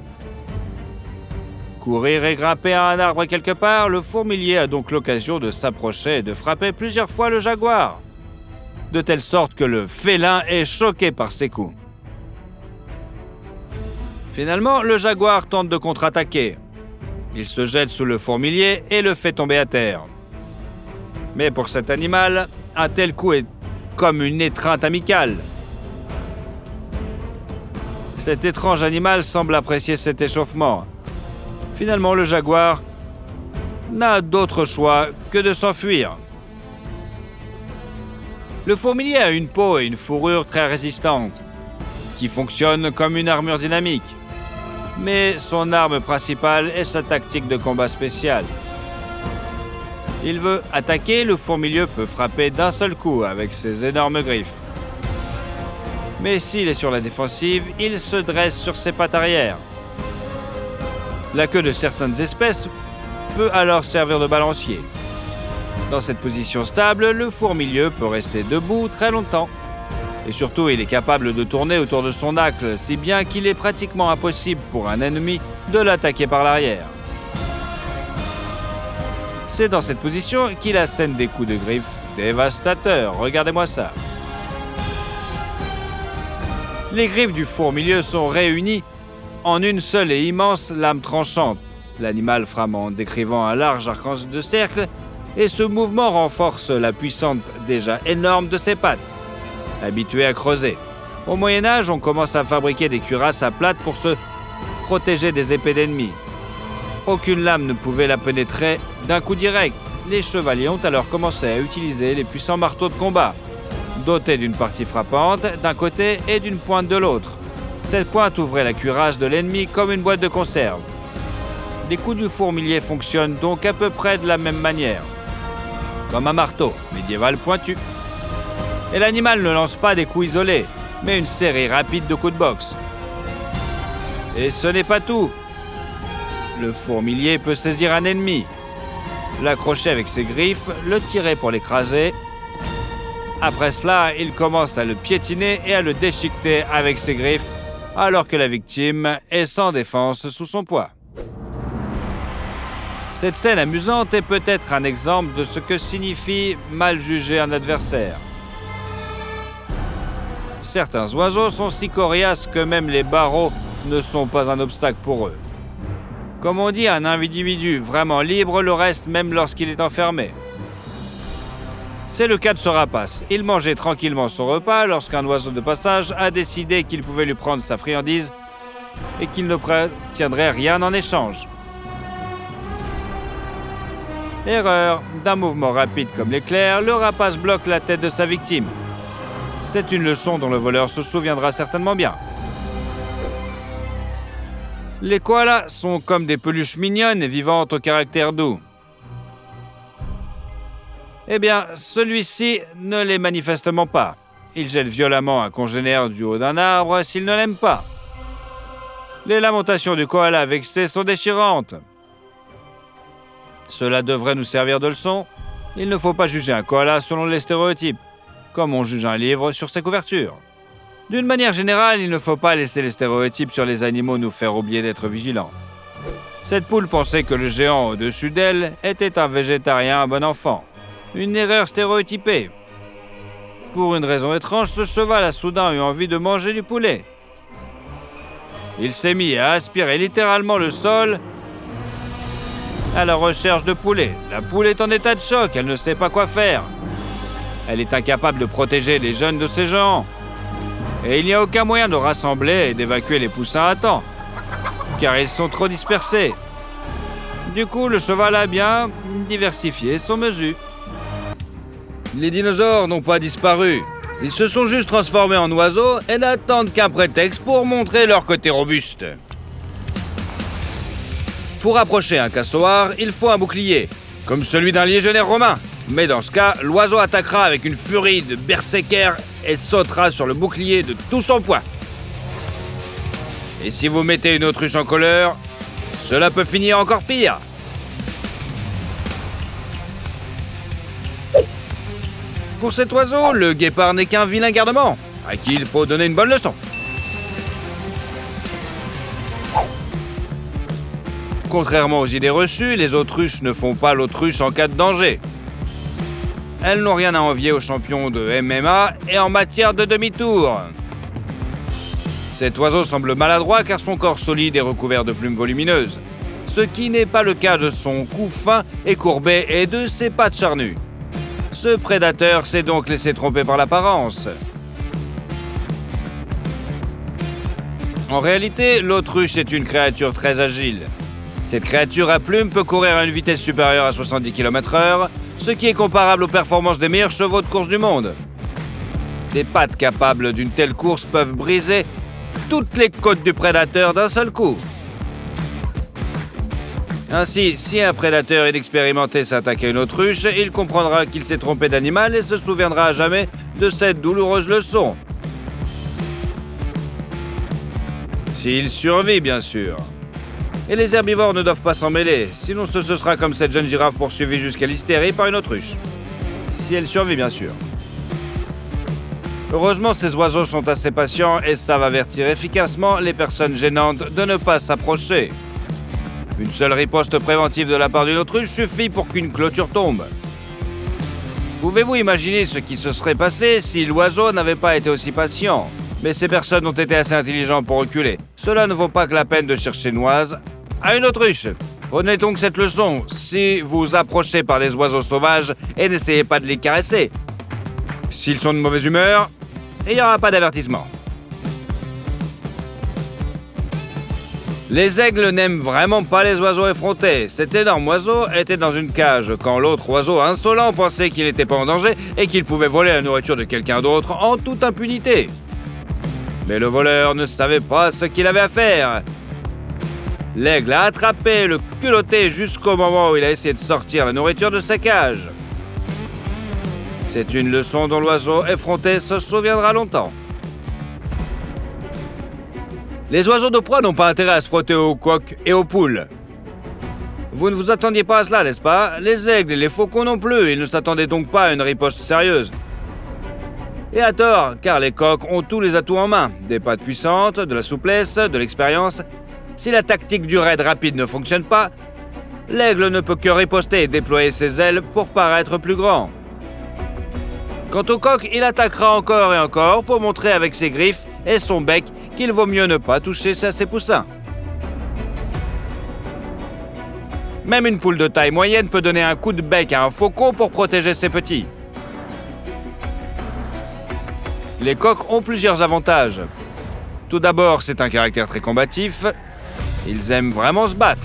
courir et grimper à un arbre quelque part, le fourmilier a donc l'occasion de s'approcher et de frapper plusieurs fois le jaguar, de telle sorte que le félin est choqué par ses coups. Finalement, le jaguar tente de contre-attaquer. Il se jette sous le fourmilier et le fait tomber à terre. Mais pour cet animal, un tel coup est comme une étreinte amicale. Cet étrange animal semble apprécier cet échauffement. Finalement, le jaguar n'a d'autre choix que de s'enfuir. Le fourmilier a une peau et une fourrure très résistantes, qui fonctionnent comme une armure dynamique. Mais son arme principale est sa tactique de combat spéciale. Il veut attaquer, le fourmilier peut frapper d'un seul coup avec ses énormes griffes. Mais s'il est sur la défensive, il se dresse sur ses pattes arrière. La queue de certaines espèces peut alors servir de balancier. Dans cette position stable, le fourmilier peut rester debout très longtemps. Et surtout, il est capable de tourner autour de son acle, si bien qu'il est pratiquement impossible pour un ennemi de l'attaquer par l'arrière. C'est dans cette position qu'il assène des coups de griffe dévastateurs. Regardez-moi ça. Les griffes du fourmilier sont réunies en une seule et immense lame tranchante. L'animal frame en décrivant un large arc de cercle, et ce mouvement renforce la puissance déjà énorme de ses pattes, habituées à creuser. Au Moyen-Âge, on commence à fabriquer des cuirasses à plate pour se protéger des épées d'ennemis. Aucune lame ne pouvait la pénétrer d'un coup direct. Les chevaliers ont alors commencé à utiliser les puissants marteaux de combat, dotés d'une partie frappante d'un côté et d'une pointe de l'autre. Cette pointe ouvrait la cuirasse de l'ennemi comme une boîte de conserve. Les coups du fourmilier fonctionnent donc à peu près de la même manière, comme un marteau médiéval pointu. Et l'animal ne lance pas des coups isolés, mais une série rapide de coups de boxe. Et ce n'est pas tout. Le fourmilier peut saisir un ennemi, l'accrocher avec ses griffes, le tirer pour l'écraser. Après cela, il commence à le piétiner et à le déchiqueter avec ses griffes, alors que la victime est sans défense sous son poids. Cette scène amusante est peut-être un exemple de ce que signifie mal juger un adversaire. Certains oiseaux sont si coriaces que même les barreaux ne sont pas un obstacle pour eux. Comme on dit, un individu vraiment libre le reste même lorsqu'il est enfermé. C'est le cas de ce rapace. Il mangeait tranquillement son repas lorsqu'un oiseau de passage a décidé qu'il pouvait lui prendre sa friandise et qu'il n'obtiendrait rien en échange. Erreur. D'un mouvement rapide comme l'éclair, le rapace bloque la tête de sa victime. C'est une leçon dont le voleur se souviendra certainement bien. Les koalas sont comme des peluches mignonnes et vivantes au caractère doux. Eh bien, celui-ci ne l'est manifestement pas. Il jette violemment un congénère du haut d'un arbre s'il ne l'aime pas. Les lamentations du koala vexé sont déchirantes. Cela devrait nous servir de leçon. Il ne faut pas juger un koala selon les stéréotypes, comme on juge un livre sur ses couvertures. D'une manière générale, il ne faut pas laisser les stéréotypes sur les animaux nous faire oublier d'être vigilants. Cette poule pensait que le géant au-dessus d'elle était un végétarien bon enfant. Une erreur stéréotypée. Pour une raison étrange, ce cheval a soudain eu envie de manger du poulet. Il s'est mis à aspirer littéralement le sol à la recherche de poulet. La poule est en état de choc, elle ne sait pas quoi faire. Elle est incapable de protéger les jeunes de ces géants. Et il n'y a aucun moyen de rassembler et d'évacuer les poussins à temps, car ils sont trop dispersés. Du coup, le cheval a bien diversifié son mesure. Les dinosaures n'ont pas disparu. Ils se sont juste transformés en oiseaux et n'attendent qu'un prétexte pour montrer leur côté robuste. Pour approcher un cassoir, il faut un bouclier, comme celui d'un légionnaire romain. Mais dans ce cas, l'oiseau attaquera avec une furie de berserker et sautera sur le bouclier de tout son poids. Et si vous mettez une autruche en colère, cela peut finir encore pire. Pour cet oiseau, le guépard n'est qu'un vilain garnement, à qui il faut donner une bonne leçon. Contrairement aux idées reçues, les autruches ne font pas l'autruche en cas de danger. Elles n'ont rien à envier aux champions de MMA et en matière de demi-tour. Cet oiseau semble maladroit car son corps solide est recouvert de plumes volumineuses, ce qui n'est pas le cas de son cou fin et courbé et de ses pattes charnues. Ce prédateur s'est donc laissé tromper par l'apparence. En réalité, l'autruche est une créature très agile. Cette créature à plumes peut courir à une vitesse supérieure à 70 km/h, ce qui est comparable aux performances des meilleurs chevaux de course du monde. Des pattes capables d'une telle course peuvent briser toutes les côtes du prédateur d'un seul coup. Ainsi, si un prédateur inexpérimenté s'attaque à une autruche, il comprendra qu'il s'est trompé d'animal et se souviendra à jamais de cette douloureuse leçon. S'il survit, bien sûr. Et les herbivores ne doivent pas s'en mêler, sinon ce sera comme cette jeune girafe poursuivie jusqu'à l'hystérie par une autruche. Si elle survit, bien sûr. Heureusement, ces oiseaux sont assez patients et savent avertir efficacement les personnes gênantes de ne pas s'approcher. Une seule riposte préventive de la part d'une autruche suffit pour qu'une clôture tombe. Pouvez-vous imaginer ce qui se serait passé si l'oiseau n'avait pas été aussi patient ? Mais ces personnes ont été assez intelligentes pour reculer. Cela ne vaut pas que la peine de chercher noise à une autruche. Prenez donc cette leçon si vous approchez par des oiseaux sauvages et n'essayez pas de les caresser. S'ils sont de mauvaise humeur, il n'y aura pas d'avertissement. Les aigles n'aiment vraiment pas les oiseaux effrontés. Cet énorme oiseau était dans une cage quand l'autre oiseau insolent pensait qu'il n'était pas en danger et qu'il pouvait voler la nourriture de quelqu'un d'autre en toute impunité. Mais le voleur ne savait pas ce qu'il avait à faire. L'aigle a attrapé le culotté jusqu'au moment où il a essayé de sortir la nourriture de sa cage. C'est une leçon dont l'oiseau effronté se souviendra longtemps. Les oiseaux de proie n'ont pas intérêt à se frotter aux coqs et aux poules. Vous ne vous attendiez pas à cela, n'est-ce pas? Les aigles et les faucons non plus, ils ne s'attendaient donc pas à une riposte sérieuse. Et à tort, car les coqs ont tous les atouts en main. Des pattes puissantes, de la souplesse, de l'expérience. Si la tactique du raid rapide ne fonctionne pas, l'aigle ne peut que riposter et déployer ses ailes pour paraître plus grand. Quant au coq, il attaquera encore et encore pour montrer avec ses griffes et son bec qu'il vaut mieux ne pas toucher à ses poussins. Même une poule de taille moyenne peut donner un coup de bec à un faucon pour protéger ses petits. Les coqs ont plusieurs avantages. Tout d'abord, c'est un caractère très combatif. Ils aiment vraiment se battre.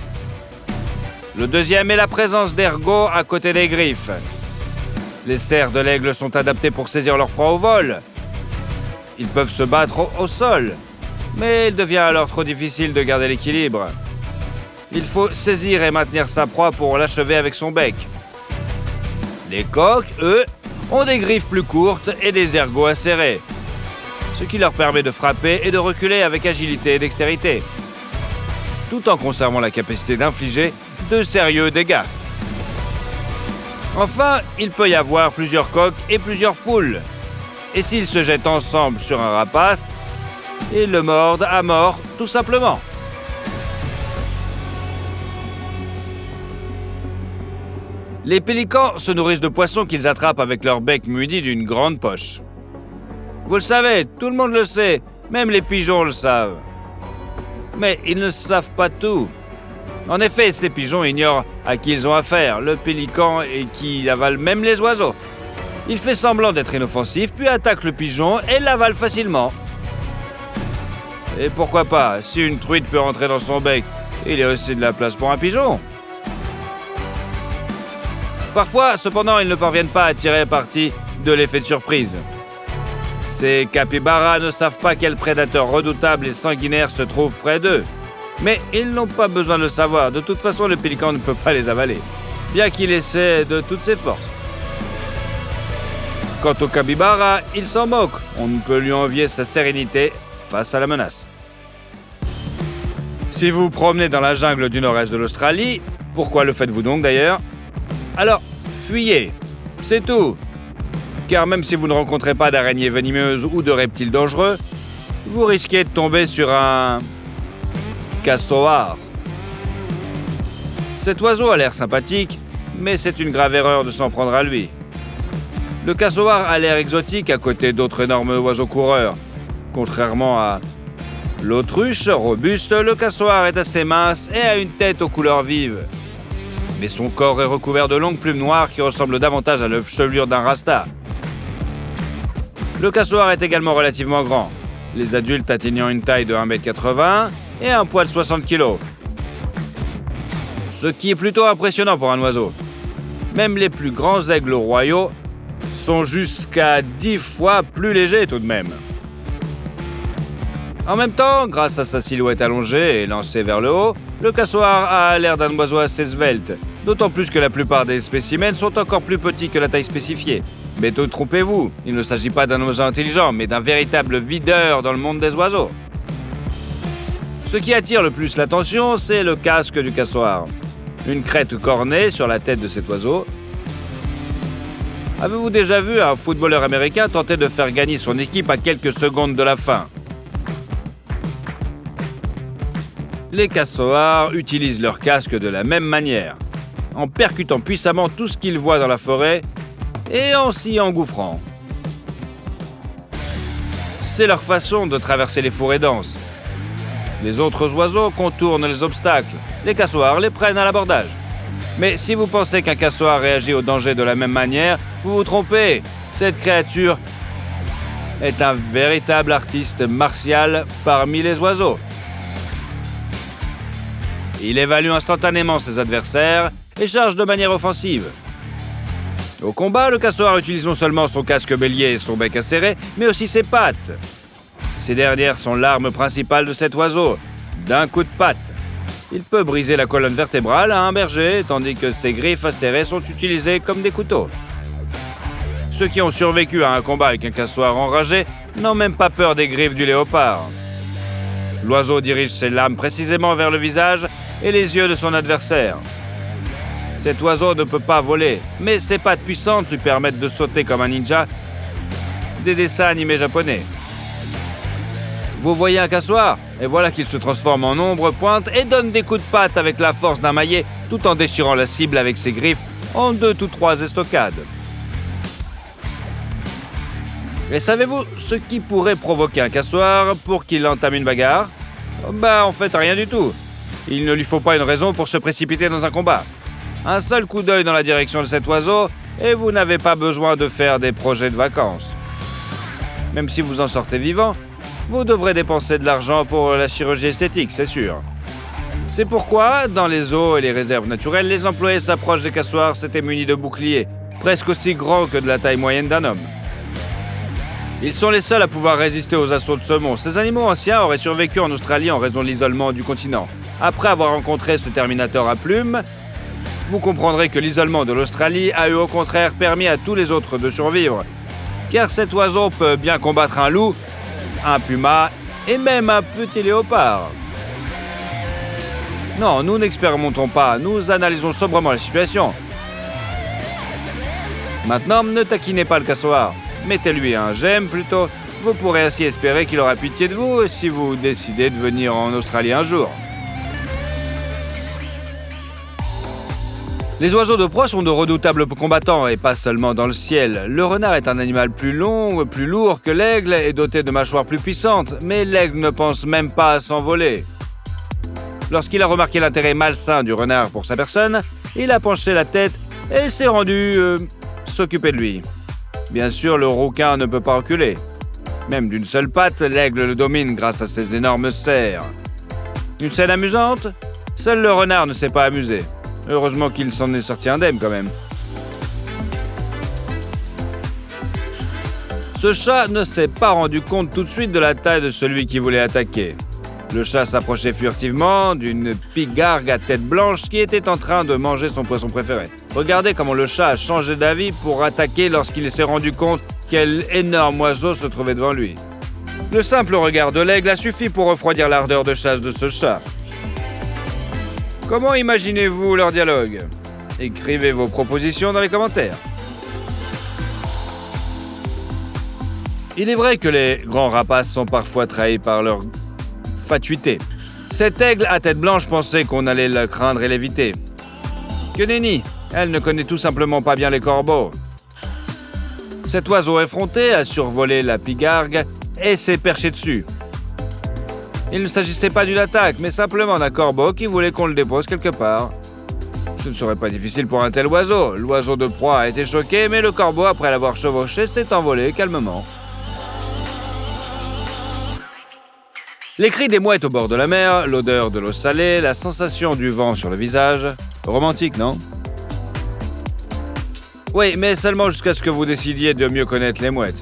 Le deuxième est la présence d'ergots à côté des griffes. Les serres de l'aigle sont adaptées pour saisir leur proie au vol. Ils peuvent se battre au sol, mais il devient alors trop difficile de garder l'équilibre. Il faut saisir et maintenir sa proie pour l'achever avec son bec. Les coqs, eux, ont des griffes plus courtes et des ergots acérés, ce qui leur permet de frapper et de reculer avec agilité et dextérité, tout en conservant la capacité d'infliger de sérieux dégâts. Enfin, il peut y avoir plusieurs coqs et plusieurs poules. Et s'ils se jettent ensemble sur un rapace, ils le mordent à mort, tout simplement. Les pélicans se nourrissent de poissons qu'ils attrapent avec leur bec muni d'une grande poche. Vous le savez, tout le monde le sait, même les pigeons le savent. Mais ils ne savent pas tout. En effet, ces pigeons ignorent à qui ils ont affaire, le pélican et qui avale même les oiseaux. Il fait semblant d'être inoffensif, puis attaque le pigeon et l'avale facilement. Et pourquoi pas, si une truite peut rentrer dans son bec, il y a aussi de la place pour un pigeon. Parfois, cependant, ils ne parviennent pas à tirer parti de l'effet de surprise. Ces capybaras ne savent pas quel prédateur redoutable et sanguinaire se trouve près d'eux. Mais ils n'ont pas besoin de le savoir, de toute façon le pélican ne peut pas les avaler, bien qu'il essaie de toutes ses forces. Quant au capybara, il s'en moque, on ne peut lui envier sa sérénité face à la menace. Si vous vous promenez dans la jungle du nord-est de l'Australie, pourquoi le faites-vous donc d'ailleurs? Alors, fuyez, c'est tout. Car même si vous ne rencontrez pas d'araignées venimeuses ou de reptiles dangereux, vous risquez de tomber sur un cassoar. Cet oiseau a l'air sympathique, mais c'est une grave erreur de s'en prendre à lui. Le cassowar a l'air exotique à côté d'autres énormes oiseaux coureurs. Contrairement à l'autruche robuste, le cassowar est assez mince et a une tête aux couleurs vives. Mais son corps est recouvert de longues plumes noires qui ressemblent davantage à la chevelure d'un rasta. Le cassowar est également relativement grand, les adultes atteignant une taille de 1,80 m et un poids de 60 kg. Ce qui est plutôt impressionnant pour un oiseau. Même les plus grands aigles royaux sont jusqu'à 10 fois plus légers tout de même. En même temps, grâce à sa silhouette allongée et lancée vers le haut, le cassowar a l'air d'un oiseau assez svelte, d'autant plus que la plupart des spécimens sont encore plus petits que la taille spécifiée. Mais ne trompez-vous, il ne s'agit pas d'un oiseau intelligent, mais d'un véritable videur dans le monde des oiseaux. Ce qui attire le plus l'attention, c'est le casque du cassowar. Une crête cornée sur la tête de cet oiseau. Avez-vous déjà vu un footballeur américain tenter de faire gagner son équipe à quelques secondes de la fin? Les cassowars utilisent leur casque de la même manière, en percutant puissamment tout ce qu'ils voient dans la forêt et en s'y engouffrant. C'est leur façon de traverser les forêts denses. Les autres oiseaux contournent les obstacles. Les cassowars les prennent à l'abordage. Mais si vous pensez qu'un cassowar réagit au danger de la même manière, vous vous trompez. Cette créature est un véritable artiste martial parmi les oiseaux. Il évalue instantanément ses adversaires et charge de manière offensive. Au combat, le cassowar utilise non seulement son casque bélier et son bec acéré, mais aussi ses pattes. Ces dernières sont l'arme principale de cet oiseau. D'un coup de patte, il peut briser la colonne vertébrale à un berger, tandis que ses griffes acérées sont utilisées comme des couteaux. Ceux qui ont survécu à un combat avec un cassowar enragé n'ont même pas peur des griffes du léopard. L'oiseau dirige ses lames précisément vers le visage et les yeux de son adversaire. Cet oiseau ne peut pas voler, mais ses pattes puissantes lui permettent de sauter comme un ninja des dessins animés japonais. Vous voyez un cassowar, et voilà qu'il se transforme en ombre, pointe et donne des coups de patte avec la force d'un maillet, tout en déchirant la cible avec ses griffes en 2 ou 3 estocades. Et savez-vous ce qui pourrait provoquer un cassowar pour qu'il entame une bagarre? En fait, rien du tout. Il ne lui faut pas une raison pour se précipiter dans un combat. Un seul coup d'œil dans la direction de cet oiseau et vous n'avez pas besoin de faire des projets de vacances. Même si vous en sortez vivant, vous devrez dépenser de l'argent pour la chirurgie esthétique, c'est sûr. C'est pourquoi, dans les zoos et les réserves naturelles, les employés s'approchent des cassowars s'étaient munis de boucliers, presque aussi grands que de la taille moyenne d'un homme. Ils sont les seuls à pouvoir résister aux assauts de saumon. Ces animaux anciens auraient survécu en Australie en raison de l'isolement du continent. Après avoir rencontré ce Terminator à plumes, vous comprendrez que l'isolement de l'Australie a eu au contraire permis à tous les autres de survivre. Car cet oiseau peut bien combattre un loup, un puma et même un petit léopard. Non, nous n'expérimentons pas, nous analysons sobrement la situation. Maintenant, ne taquinez pas le cassowar. Mettez-lui un j'aime plutôt. Vous pourrez ainsi espérer qu'il aura pitié de vous si vous décidez de venir en Australie un jour. Les oiseaux de proie sont de redoutables combattants et pas seulement dans le ciel. Le renard est un animal plus long, plus lourd que l'aigle et doté de mâchoires plus puissantes, mais l'aigle ne pense même pas à s'envoler. Lorsqu'il a remarqué l'intérêt malsain du renard pour sa personne, il a penché la tête et s'est rendu s'occuper de lui. Bien sûr, le rouquin ne peut pas reculer. Même d'une seule patte, l'aigle le domine grâce à ses énormes serres. Une scène amusante? Seul le renard ne s'est pas amusé. Heureusement qu'il s'en est sorti indemne quand même. Ce chat ne s'est pas rendu compte tout de suite de la taille de celui qui voulait attaquer. Le chat s'approchait furtivement d'une pigargue à tête blanche qui était en train de manger son poisson préféré. Regardez comment le chat a changé d'avis pour attaquer lorsqu'il s'est rendu compte quel énorme oiseau se trouvait devant lui. Le simple regard de l'aigle a suffi pour refroidir l'ardeur de chasse de ce chat. Comment imaginez-vous leur dialogue? Écrivez vos propositions dans les commentaires. Il est vrai que les grands rapaces sont parfois trahis par leur fatuité. Cet aigle à tête blanche pensait qu'on allait le craindre et l'éviter. Que nenni, elle ne connaît tout simplement pas bien les corbeaux. Cet oiseau effronté a survolé la pigargue et s'est perché dessus. Il ne s'agissait pas d'une attaque, mais simplement d'un corbeau qui voulait qu'on le dépose quelque part. Ce ne serait pas difficile pour un tel oiseau. L'oiseau de proie a été choqué, mais le corbeau, après l'avoir chevauché, s'est envolé calmement. Les cris des mouettes au bord de la mer, l'odeur de l'eau salée, la sensation du vent sur le visage. Romantique, non? Oui, mais seulement jusqu'à ce que vous décidiez de mieux connaître les mouettes.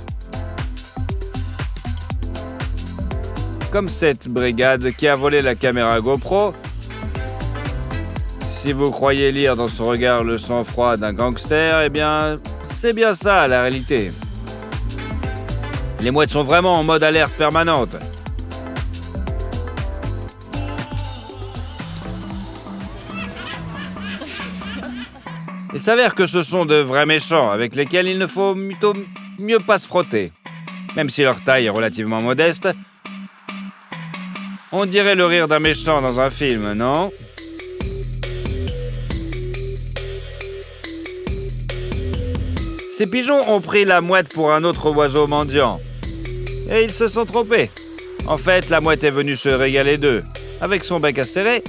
Comme cette brigade qui a volé la caméra GoPro. Si vous croyez lire dans son regard le sang-froid d'un gangster, eh bien, c'est bien ça la réalité. Les mouettes sont vraiment en mode alerte permanente. Il s'avère que ce sont de vrais méchants avec lesquels il ne faut mieux pas se frotter. Même si leur taille est relativement modeste, on dirait le rire d'un méchant dans un film, non? Ces pigeons ont pris la mouette pour un autre oiseau mendiant. Et ils se sont trompés. En fait, la mouette est venue se régaler d'eux. Avec son bec acéré,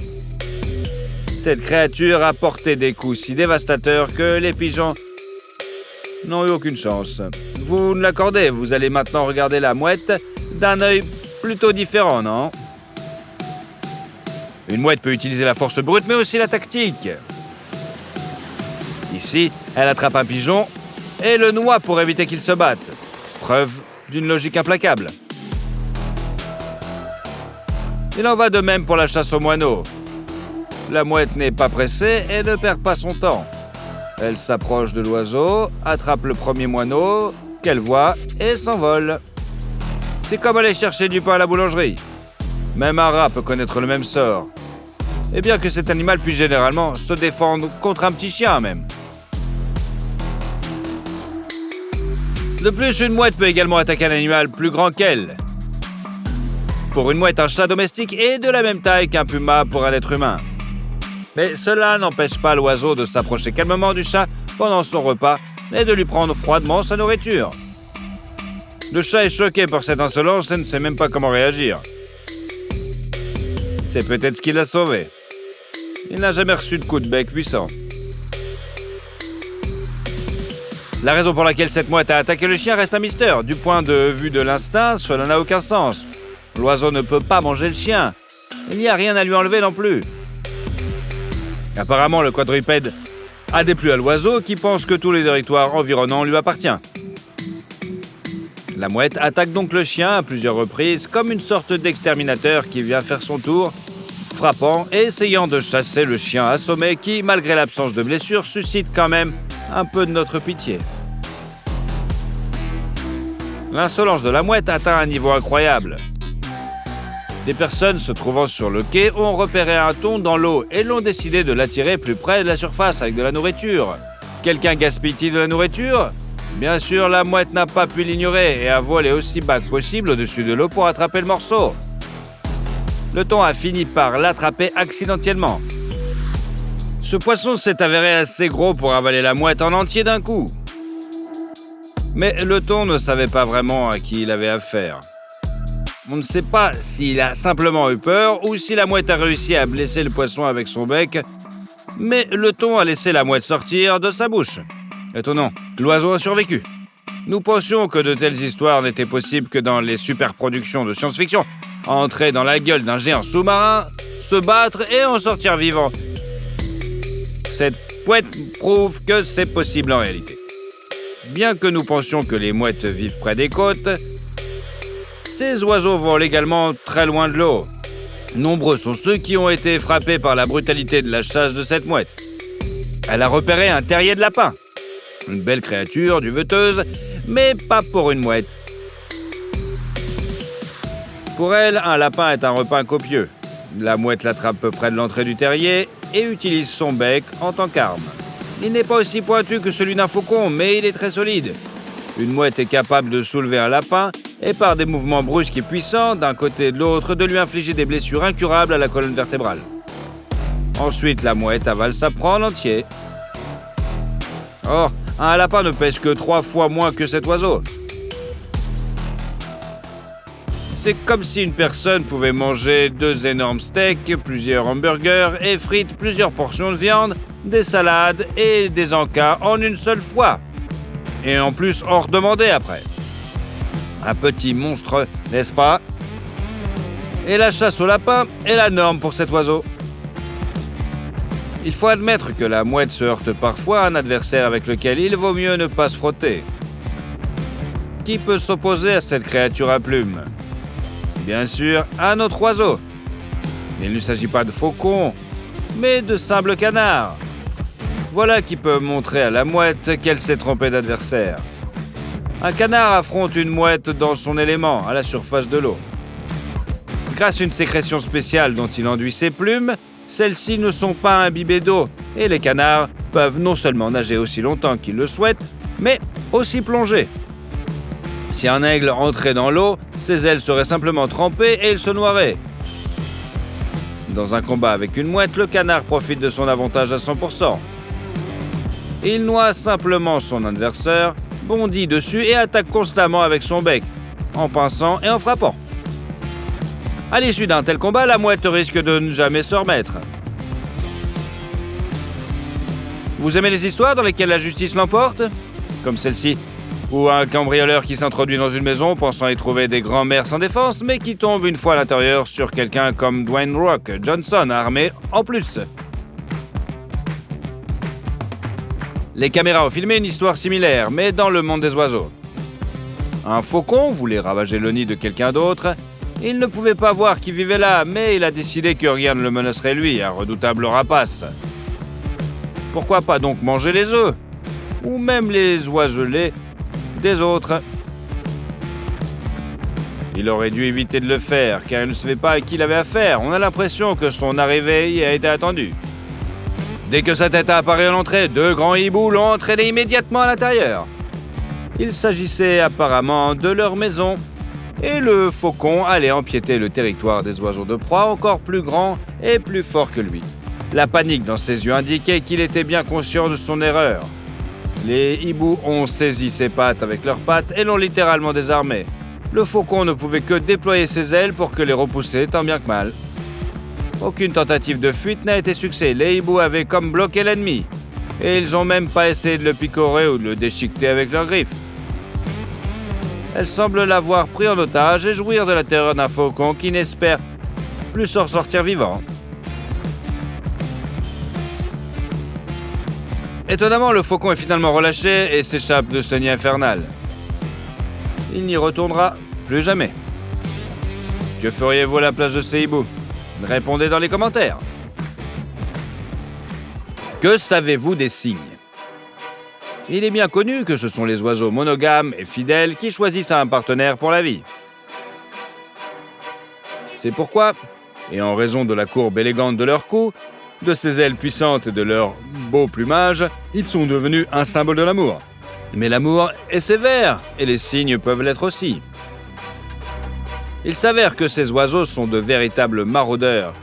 cette créature a porté des coups si dévastateurs que les pigeons n'ont eu aucune chance. Vous ne l'accordez, vous allez maintenant regarder la mouette d'un œil plutôt différent, non? Une mouette peut utiliser la force brute, mais aussi la tactique. Ici, elle attrape un pigeon et le noie pour éviter qu'il se batte. Preuve d'une logique implacable. Il en va de même pour la chasse aux moineaux. La mouette n'est pas pressée et ne perd pas son temps. Elle s'approche de l'oiseau, attrape le premier moineau qu'elle voit et s'envole. C'est comme aller chercher du pain à la boulangerie. Même un rat peut connaître le même sort. Et bien que cet animal puisse généralement se défendre contre un petit chien même. De plus, une mouette peut également attaquer un animal plus grand qu'elle. Pour une mouette, un chat domestique est de la même taille qu'un puma pour un être humain. Mais cela n'empêche pas l'oiseau de s'approcher calmement du chat pendant son repas et de lui prendre froidement sa nourriture. Le chat est choqué par cette insolence et ne sait même pas comment réagir. C'est peut-être ce qui l'a sauvé. Il n'a jamais reçu de coup de bec puissant. La raison pour laquelle cette mouette a attaqué le chien reste un mystère. Du point de vue de l'instinct, cela n'a aucun sens. L'oiseau ne peut pas manger le chien. Il n'y a rien à lui enlever non plus. Apparemment, le quadrupède a déplu à l'oiseau qui pense que tous les territoires environnants lui appartiennent. La mouette attaque donc le chien à plusieurs reprises comme une sorte d'exterminateur qui vient faire son tour, frappant et essayant de chasser le chien assommé qui, malgré l'absence de blessure, suscite quand même un peu de notre pitié. L'insolence de la mouette atteint un niveau incroyable. Des personnes se trouvant sur le quai ont repéré un thon dans l'eau et l'ont décidé de l'attirer plus près de la surface avec de la nourriture. Quelqu'un gaspille-t-il de la nourriture? Bien sûr, la mouette n'a pas pu l'ignorer et a volé aussi bas que possible au-dessus de l'eau pour attraper le morceau. Le thon a fini par l'attraper accidentellement. Ce poisson s'est avéré assez gros pour avaler la mouette en entier d'un coup. Mais le thon ne savait pas vraiment à qui il avait affaire. On ne sait pas s'il a simplement eu peur ou si la mouette a réussi à blesser le poisson avec son bec, mais le thon a laissé la mouette sortir de sa bouche. Étonnant, l'oiseau a survécu. Nous pensions que de telles histoires n'étaient possibles que dans les superproductions de science-fiction. Entrer dans la gueule d'un géant sous-marin, se battre et en sortir vivant. Cette mouette prouve que c'est possible en réalité. Bien que nous pensions que les mouettes vivent près des côtes, ces oiseaux volent également très loin de l'eau. Nombreux sont ceux qui ont été frappés par la brutalité de la chasse de cette mouette. Elle a repéré un terrier de lapin. Une belle créature, duveteuse, mais pas pour une mouette. Pour elle, un lapin est un repas copieux. La mouette l'attrape peu près de l'entrée du terrier et utilise son bec en tant qu'arme. Il n'est pas aussi pointu que celui d'un faucon, mais il est très solide. Une mouette est capable de soulever un lapin et par des mouvements brusques et puissants, d'un côté et de l'autre, de lui infliger des blessures incurables à la colonne vertébrale. Ensuite, la mouette avale sa proie en entier. Or, un lapin ne pèse que 3 fois moins que cet oiseau. C'est comme si une personne pouvait manger 2 énormes steaks, plusieurs hamburgers et frites, plusieurs portions de viande, des salades et des encas en une seule fois. Et en plus, en redemander après. Un petit monstre, n'est-ce pas? Et la chasse au lapin est la norme pour cet oiseau. Il faut admettre que la mouette se heurte parfois à un adversaire avec lequel il vaut mieux ne pas se frotter. Qui peut s'opposer à cette créature à plumes? Bien sûr, un autre oiseau. Il ne s'agit pas de faucon, mais de simples canards. Voilà qui peut montrer à la mouette qu'elle s'est trompée d'adversaire. Un canard affronte une mouette dans son élément, à la surface de l'eau. Grâce à une sécrétion spéciale dont il enduit ses plumes, celles-ci ne sont pas imbibées d'eau, et les canards peuvent non seulement nager aussi longtemps qu'ils le souhaitent, mais aussi plonger. Si un aigle entrait dans l'eau, ses ailes seraient simplement trempées et il se noierait. Dans un combat avec une mouette, le canard profite de son avantage à 100%. Il noie simplement son adversaire, bondit dessus et attaque constamment avec son bec, en pinçant et en frappant. À l'issue d'un tel combat, la mouette risque de ne jamais se remettre. Vous aimez les histoires dans lesquelles la justice l'emporte? Comme celle-ci, où un cambrioleur qui s'introduit dans une maison pensant y trouver des grands-mères sans défense, mais qui tombe une fois à l'intérieur sur quelqu'un comme Dwayne Rock Johnson, armé en plus. Les caméras ont filmé une histoire similaire, mais dans le monde des oiseaux. Un faucon voulait ravager le nid de quelqu'un d'autre. Il ne pouvait pas voir qui vivait là, mais il a décidé que rien ne le menacerait lui, un redoutable rapace. Pourquoi pas donc manger les œufs? Ou même les oiselets des autres. Il aurait dû éviter de le faire, car il ne savait pas à qui il avait affaire. On a l'impression que son arrivée y a été attendue. Dès que sa tête a apparu à l'entrée, 2 grands hiboux l'ont entraîné immédiatement à l'intérieur. Il s'agissait apparemment de leur maison, et le faucon allait empiéter le territoire des oiseaux de proie encore plus grands et plus forts que lui. La panique dans ses yeux indiquait qu'il était bien conscient de son erreur. Les hiboux ont saisi ses pattes avec leurs pattes et l'ont littéralement désarmé. Le faucon ne pouvait que déployer ses ailes pour que les repousser tant bien que mal. Aucune tentative de fuite n'a été succès. Les hiboux avaient comme bloqué l'ennemi. Et ils n'ont même pas essayé de le picorer ou de le déchiqueter avec leurs griffes. Elles semblent l'avoir pris en otage et jouir de la terreur d'un faucon qui n'espère plus s'en sortir vivant. Étonnamment, le faucon est finalement relâché et s'échappe de ce nid infernal. Il n'y retournera plus jamais. Que feriez-vous à la place de ces hiboux? Répondez dans les commentaires. Que savez-vous des cygnes? Il est bien connu que ce sont les oiseaux monogames et fidèles qui choisissent un partenaire pour la vie. C'est pourquoi, et en raison de la courbe élégante de leur cou, de ses ailes puissantes et de leur beau plumage, ils sont devenus un symbole de l'amour. Mais l'amour est sévère, et les cygnes peuvent l'être aussi. Il s'avère que ces oiseaux sont de véritables maraudeurs,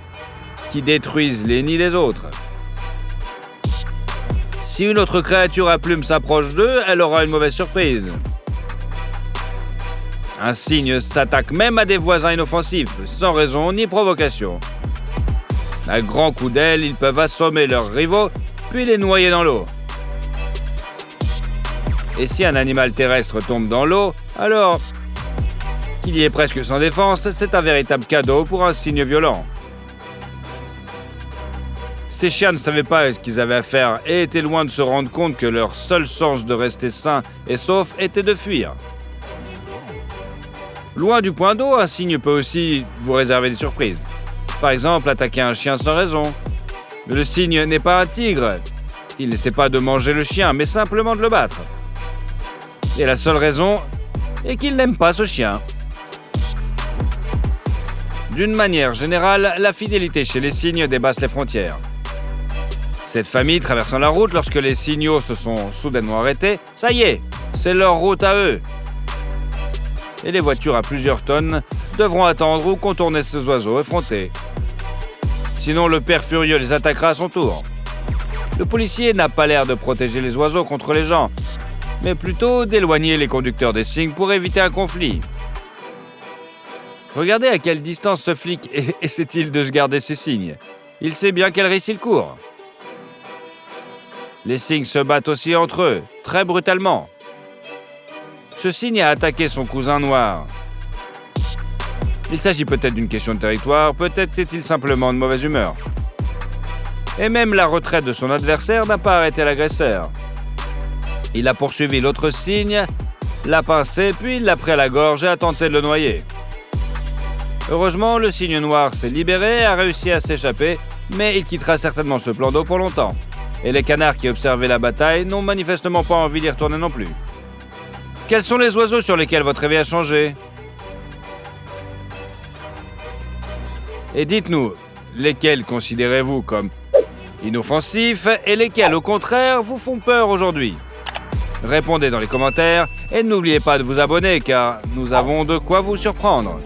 qui détruisent les nids des autres. Si une autre créature à plumes s'approche d'eux, elle aura une mauvaise surprise. Un cygne s'attaque même à des voisins inoffensifs, sans raison ni provocation. À grands coups d'aile, ils peuvent assommer leurs rivaux, puis les noyer dans l'eau. Et si un animal terrestre tombe dans l'eau, alors qu'il y est presque sans défense, c'est un véritable cadeau pour un cygne violent. Ces chiens ne savaient pas ce qu'ils avaient à faire et étaient loin de se rendre compte que leur seule chance de rester sain et sauf était de fuir. Loin du point d'eau, un cygne peut aussi vous réserver des surprises. Par exemple, attaquer un chien sans raison. Mais le cygne n'est pas un tigre. Il n'essaie pas de manger le chien, mais simplement de le battre. Et la seule raison est qu'il n'aime pas ce chien. D'une manière générale, la fidélité chez les cygnes dépasse les frontières. Cette famille traversant la route lorsque les signaux se sont soudainement arrêtés, ça y est, c'est leur route à eux. Et les voitures à plusieurs tonnes devront attendre ou contourner ces oiseaux effrontés. Sinon, le père furieux les attaquera à son tour. Le policier n'a pas l'air de protéger les oiseaux contre les gens, mais plutôt d'éloigner les conducteurs des cygnes pour éviter un conflit. Regardez à quelle distance ce flic essaie-t-il de se garder ses cygnes. Il sait bien quel risque il court. Les cygnes se battent aussi entre eux, très brutalement. Ce cygne a attaqué son cousin noir. Il s'agit peut-être d'une question de territoire, peut-être est-il simplement de mauvaise humeur. Et même la retraite de son adversaire n'a pas arrêté l'agresseur. Il a poursuivi l'autre cygne, l'a pincé, puis il l'a pris à la gorge et a tenté de le noyer. Heureusement, le cygne noir s'est libéré et a réussi à s'échapper, mais il quittera certainement ce plan d'eau pour longtemps. Et les canards qui observaient la bataille n'ont manifestement pas envie d'y retourner non plus. Quels sont les oiseaux sur lesquels votre réveil a changé? Et dites-nous, lesquels considérez-vous comme inoffensifs et lesquels, au contraire, vous font peur aujourd'hui? Répondez dans les commentaires et n'oubliez pas de vous abonner car nous avons de quoi vous surprendre.